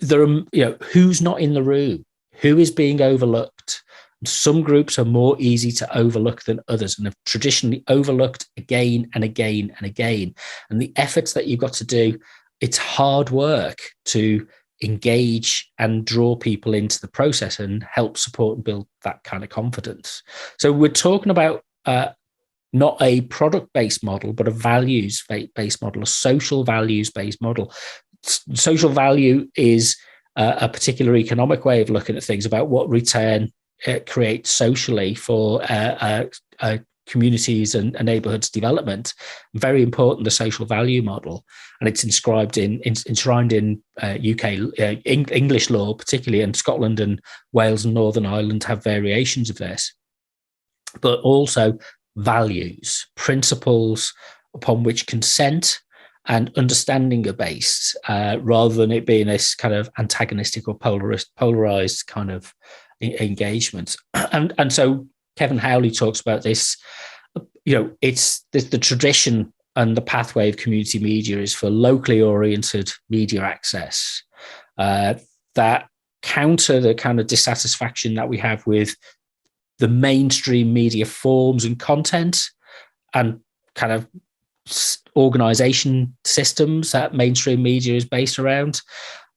A: there are who's not in the room, who is being overlooked, Some groups are more easy to overlook than others and have traditionally overlooked again and again and again. And the efforts that you've got to do, it's hard work to engage and draw people into the process and help support and build that kind of confidence. So we're talking about not a product-based model, but a values-based model, a social values-based model. Social value is a particular economic way of looking at things about what return it creates socially for communities and neighborhoods development. Very important, the social value model, and it's enshrined in UK English law, particularly, and Scotland and Wales and Northern Ireland have variations of this. But also values, principles upon which consent and understanding are based, rather than it being this kind of antagonistic or polarized kind of engagement. And so Kevin Howley talks about this, it's the tradition and the pathway of community media is for locally oriented media access that counter the kind of dissatisfaction that we have with the mainstream media forms and content and kind of organization systems that mainstream media is based around,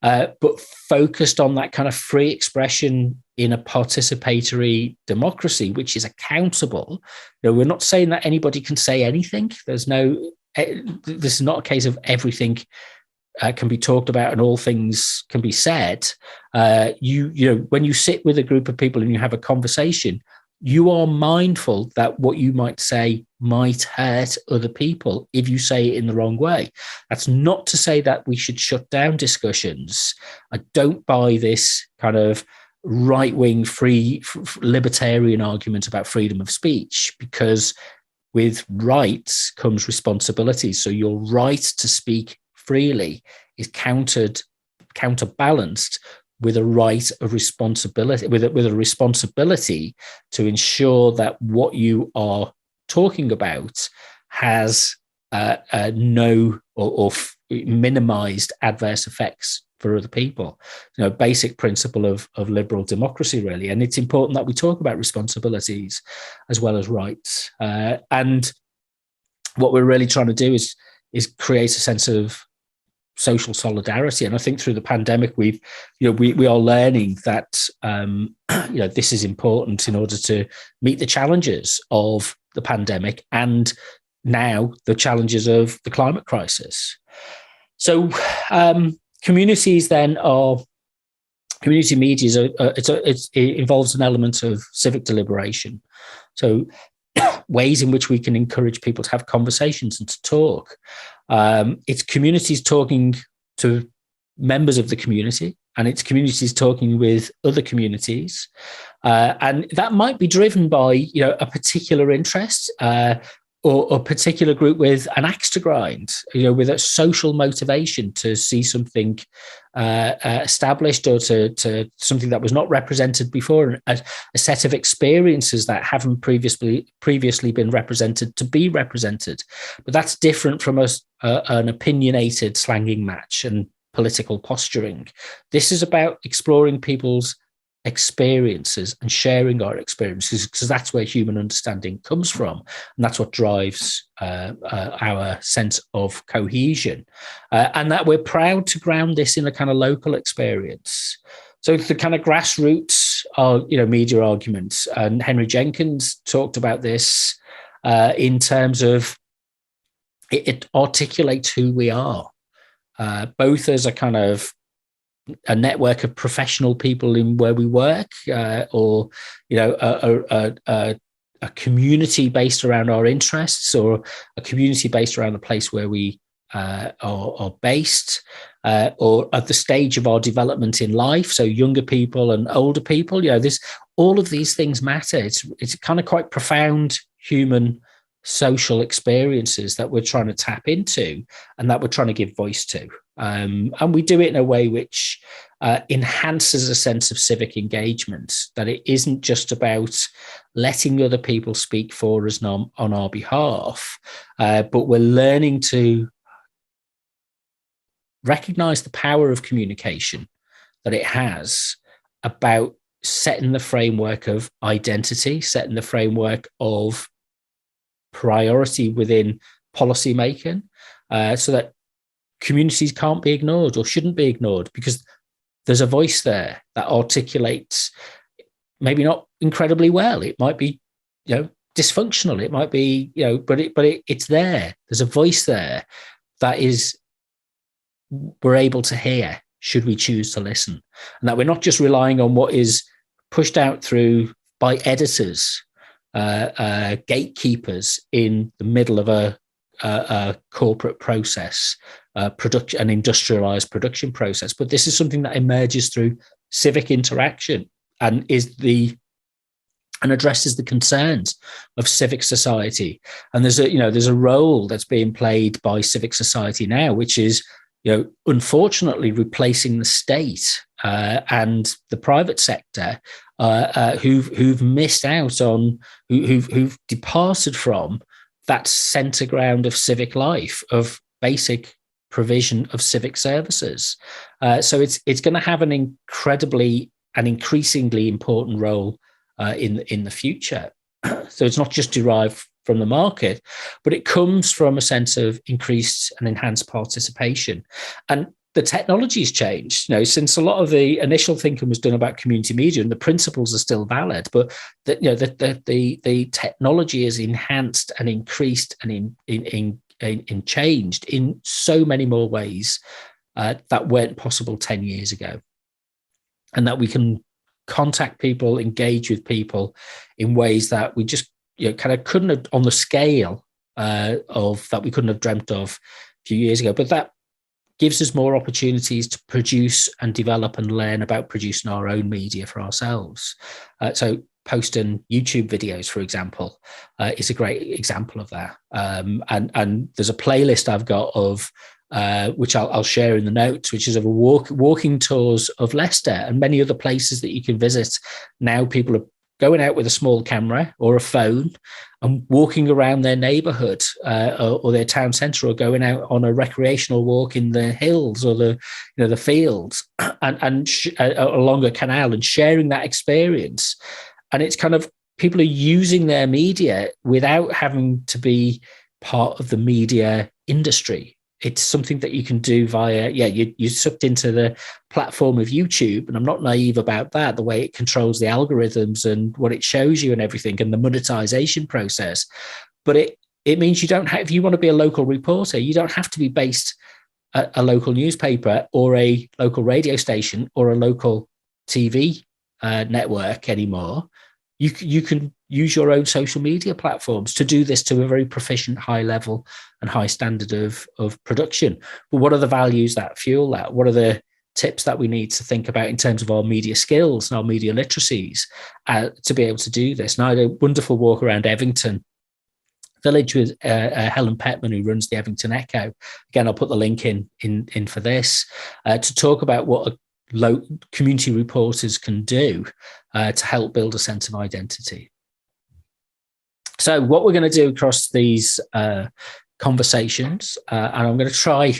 A: but focused on that kind of free expression in a participatory democracy, which is accountable. We're not saying that anybody can say anything. This is not a case of everything can be talked about and all things can be said. When you sit with a group of people and you have a conversation, you are mindful that what you might say might hurt other people if you say it in the wrong way. That's not to say that we should shut down discussions. I don't buy this kind of right-wing libertarian argument about freedom of speech, because with rights comes responsibilities. So your right to speak freely is counterbalanced with a right of responsibility, with a responsibility to ensure that what you are talking about has no or minimized adverse effects for other people. Basic principle of liberal democracy, really. And it's important that we talk about responsibilities as well as rights. And what we're really trying to do is create a sense of social solidarity. And I think through the pandemic, we are learning that this is important in order to meet the challenges of the pandemic and now the challenges of the climate crisis. So communities then are community media. It involves an element of civic deliberation. So ways in which we can encourage people to have conversations and to talk. It's communities talking to members of the community, and it's communities talking with other communities. And that might be driven by, a particular interest or a particular group with an axe to grind, with a social motivation to see something established or to something that was not represented before, a set of experiences that haven't previously been represented to be represented. But that's different from an opinionated slanging match and political posturing. This is about exploring people's experiences and sharing our experiences, because that's where human understanding comes from, and that's what drives our sense of cohesion, and that we're proud to ground this in a kind of local experience. So the kind of grassroots media arguments, and Henry Jenkins talked about this in terms of it articulates who we are, both as a kind of a network of professional people in where we work, or a community based around our interests, or a community based around the place where we are based, or at the stage of our development in life. So younger people and older people, all of these things matter. It's kind of quite profound human social experiences that we're trying to tap into and that we're trying to give voice to. And we do it in a way which enhances a sense of civic engagement, that it isn't just about letting other people speak for us on our behalf, but we're learning to recognize the power of communication that it has about setting the framework of identity, setting the framework of priority within policy making, so that communities can't be ignored or shouldn't be ignored, because there's a voice there that articulates, maybe not incredibly well. It might be, dysfunctional. It might be, but it's there. There's a voice there that we're able to hear, should we choose to listen, and that we're not just relying on what is pushed out through by editors, gatekeepers in the middle of a corporate process, an industrialized production process. But this is something that emerges through civic interaction and addresses the concerns of civic society. And there's a role that's being played by civic society now, which is, unfortunately replacing the state and the private sector, who've missed out on, who've departed from that center ground of civic life, of basic provision of civic services. So it's going to have an increasingly important role in the future. So it's not just derived from the market, but it comes from a sense of increased and enhanced participation. And the technology's changed, since a lot of the initial thinking was done about community media, and the principles are still valid, but the technology is enhanced and increased and changed in so many more ways that weren't possible 10 years ago. And that we can contact people, engage with people in ways that we just kind of couldn't have, on the scale of that we couldn't have dreamt of a few years ago. But that gives us more opportunities to produce and develop and learn about producing our own media for ourselves. So posting YouTube videos, for example, is a great example of that. And there's a playlist I've got of which I'll share in the notes, which is of walking tours of Leicester and many other places that you can visit. Now people are going out with a small camera or a phone and walking around their neighborhood or their town centre, or going out on a recreational walk in the hills or the fields and along a canal, and sharing that experience. And it's kind of, people are using their media without having to be part of the media industry. It's something that you can do via, you're sucked into the platform of YouTube, and I'm not naive about that, the way it controls the algorithms and what it shows you and everything, and the monetization process. But it means you don't have, if you want to be a local reporter, you don't have to be based at a local newspaper or a local radio station or a local TV network anymore. You can use your own social media platforms to do this to a very proficient, high level and high standard of production. But what are the values that fuel that? What are the tips that we need to think about in terms of our media skills and our media literacies to be able to do this? And I had a wonderful walk around Evington Village with Helen Petman, who runs the Evington Echo. Again, I'll put the link in for this, to talk about what community reporters can do to help build a sense of identity. So what we're going to do across these conversations, and I'm going to try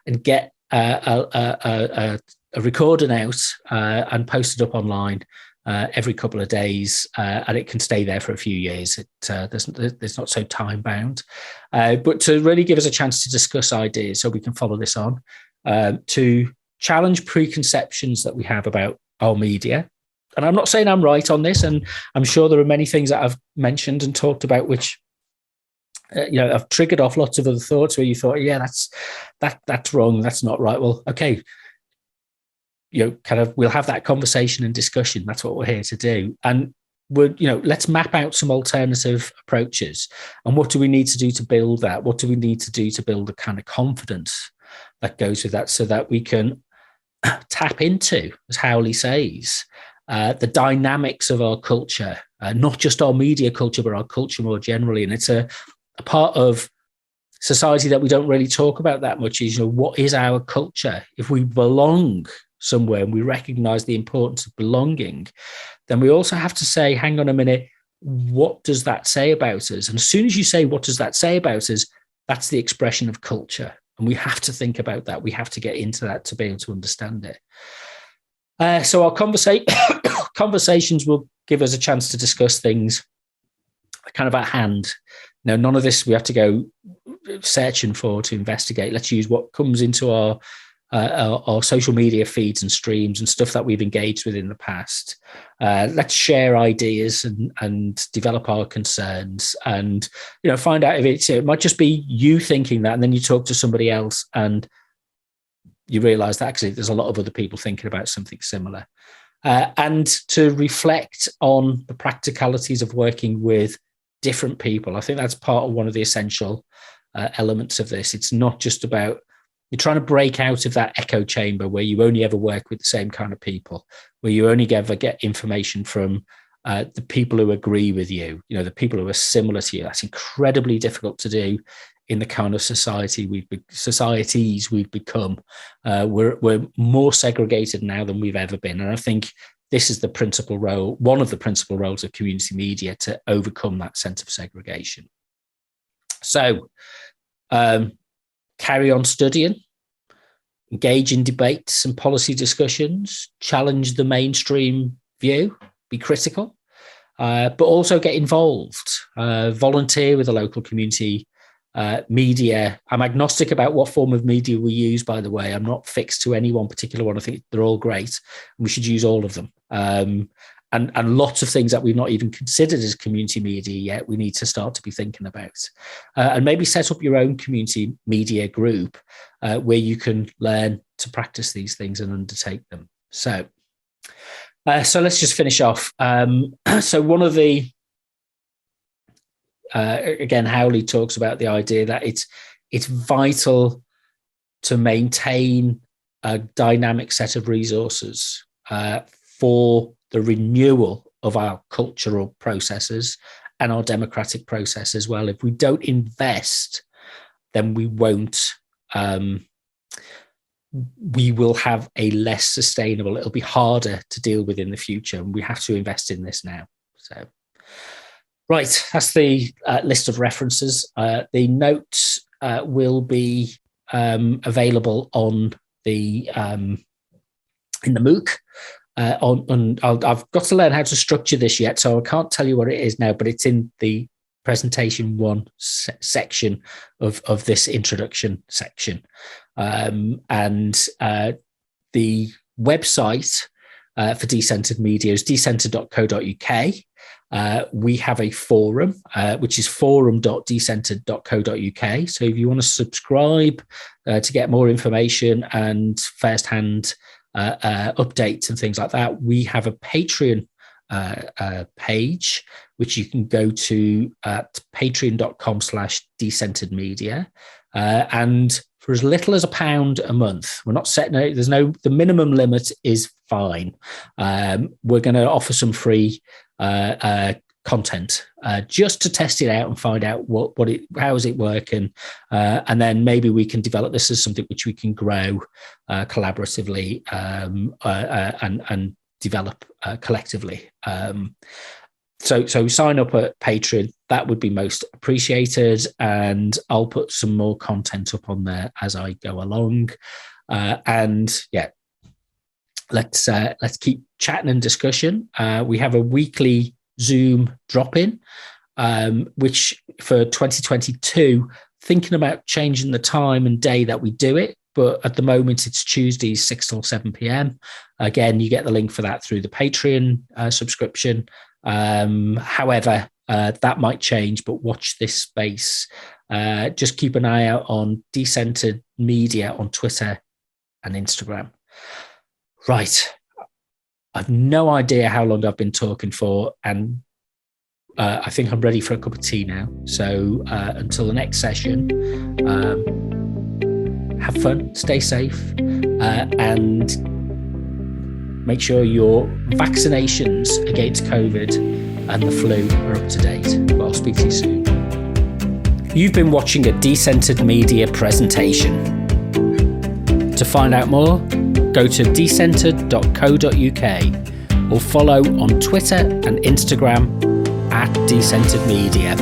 A: and get a recording out and post it up online every couple of days, and it can stay there for a few years. It's not so time bound, but to really give us a chance to discuss ideas so we can follow this on, to challenge preconceptions that we have about our media. And I'm not saying I'm right on this, and I'm sure there are many things that I've mentioned and talked about which I've triggered off lots of other thoughts where you thought, that's wrong, that's not right. Well, okay, we'll have that conversation and discussion. That's what we're here to do. And let's map out some alternative approaches. And what do we need to do to build that? What do we need to do to build the kind of confidence that goes with that, so that we can tap into, as Howley says, the dynamics of our culture, not just our media culture, but our culture more generally. And it's a part of society that we don't really talk about that much, is, what is our culture? If we belong somewhere and we recognize the importance of belonging, then we also have to say, hang on a minute, what does that say about us? And as soon as you say, what does that say about us, that's the expression of culture. And we have to think about that. We have to get into that to be able to understand it. So our conversations will give us a chance to discuss things kind of at hand. Now, none of this we have to go searching for to investigate. Let's use what comes into our social media feeds and streams and stuff that we've engaged with in the past. Let's share ideas and develop our concerns, and find out if it might just be you thinking that, and then you talk to somebody else and you realize that actually there's a lot of other people thinking about something similar. And to reflect on the practicalities of working with different people. I think that's part of one of the essential elements of this. It's not just about you're trying to break out of that echo chamber where you only ever work with the same kind of people, where you only ever get information from the people who agree with you, the people who are similar to you. That's incredibly difficult to do in the kind of societies we've become. We're more segregated now than we've ever been. And I think this is one of the principal roles of community media, to overcome that sense of segregation. So carry on studying, engage in debates and policy discussions, challenge the mainstream view, be critical, but also get involved, volunteer with a local community media. I'm agnostic about what form of media we use, by the way. I'm not fixed to any one particular one. I think they're all great. We should use all of them. And lots of things that we've not even considered as community media yet, we need to start to be thinking about. And maybe set up your own community media group where you can learn to practice these things and undertake them. So let's just finish off. So one of the again, Howley talks about the idea that it's vital to maintain a dynamic set of resources for the renewal of our cultural processes and our democratic process as well. If we don't invest, then we won't. We will have a less sustainable. It'll be harder to deal with in the future, and we have to invest in this now. So. Right, that's the list of references. The notes will be available on the in the MOOC. I've got to learn how to structure this yet, so I can't tell you what it is now. But it's in the presentation one section of this introduction section, and the website for Decentered Media is decentered.co.uk. We have a forum, which is forum.decentered.co.uk. So if you want to subscribe to get more information and firsthand updates and things like that, we have a Patreon page, which you can go to at patreon.com/decenteredmedia. And for as little as £1 a month, we're not setting it. The minimum limit is fine. We're going to offer some free content just to test it out and find out how is it working, and then maybe we can develop this as something which we can grow collaboratively and develop collectively. So sign up at Patreon. That would be most appreciated, and I'll put some more content up on there as I go along. And yeah, let's keep chatting and discussion. We have a weekly Zoom drop-in, which for 2022, thinking about changing the time and day that we do it. But at the moment, it's Tuesdays, 6 till 7 p.m. Again, you get the link for that through the Patreon subscription. However, that might change, but watch this space. Just keep an eye out on Decentered Media on Twitter and Instagram. Right. I've no idea how long I've been talking for, and I think I'm ready for a cup of tea now. So until the next session, have fun, stay safe, and make sure your vaccinations against COVID and the flu are up to date. Well, I'll speak to you soon. You've been watching a Decentered Media presentation. To find out more, go to decentered.co.uk or follow on Twitter and Instagram at Decentered Media.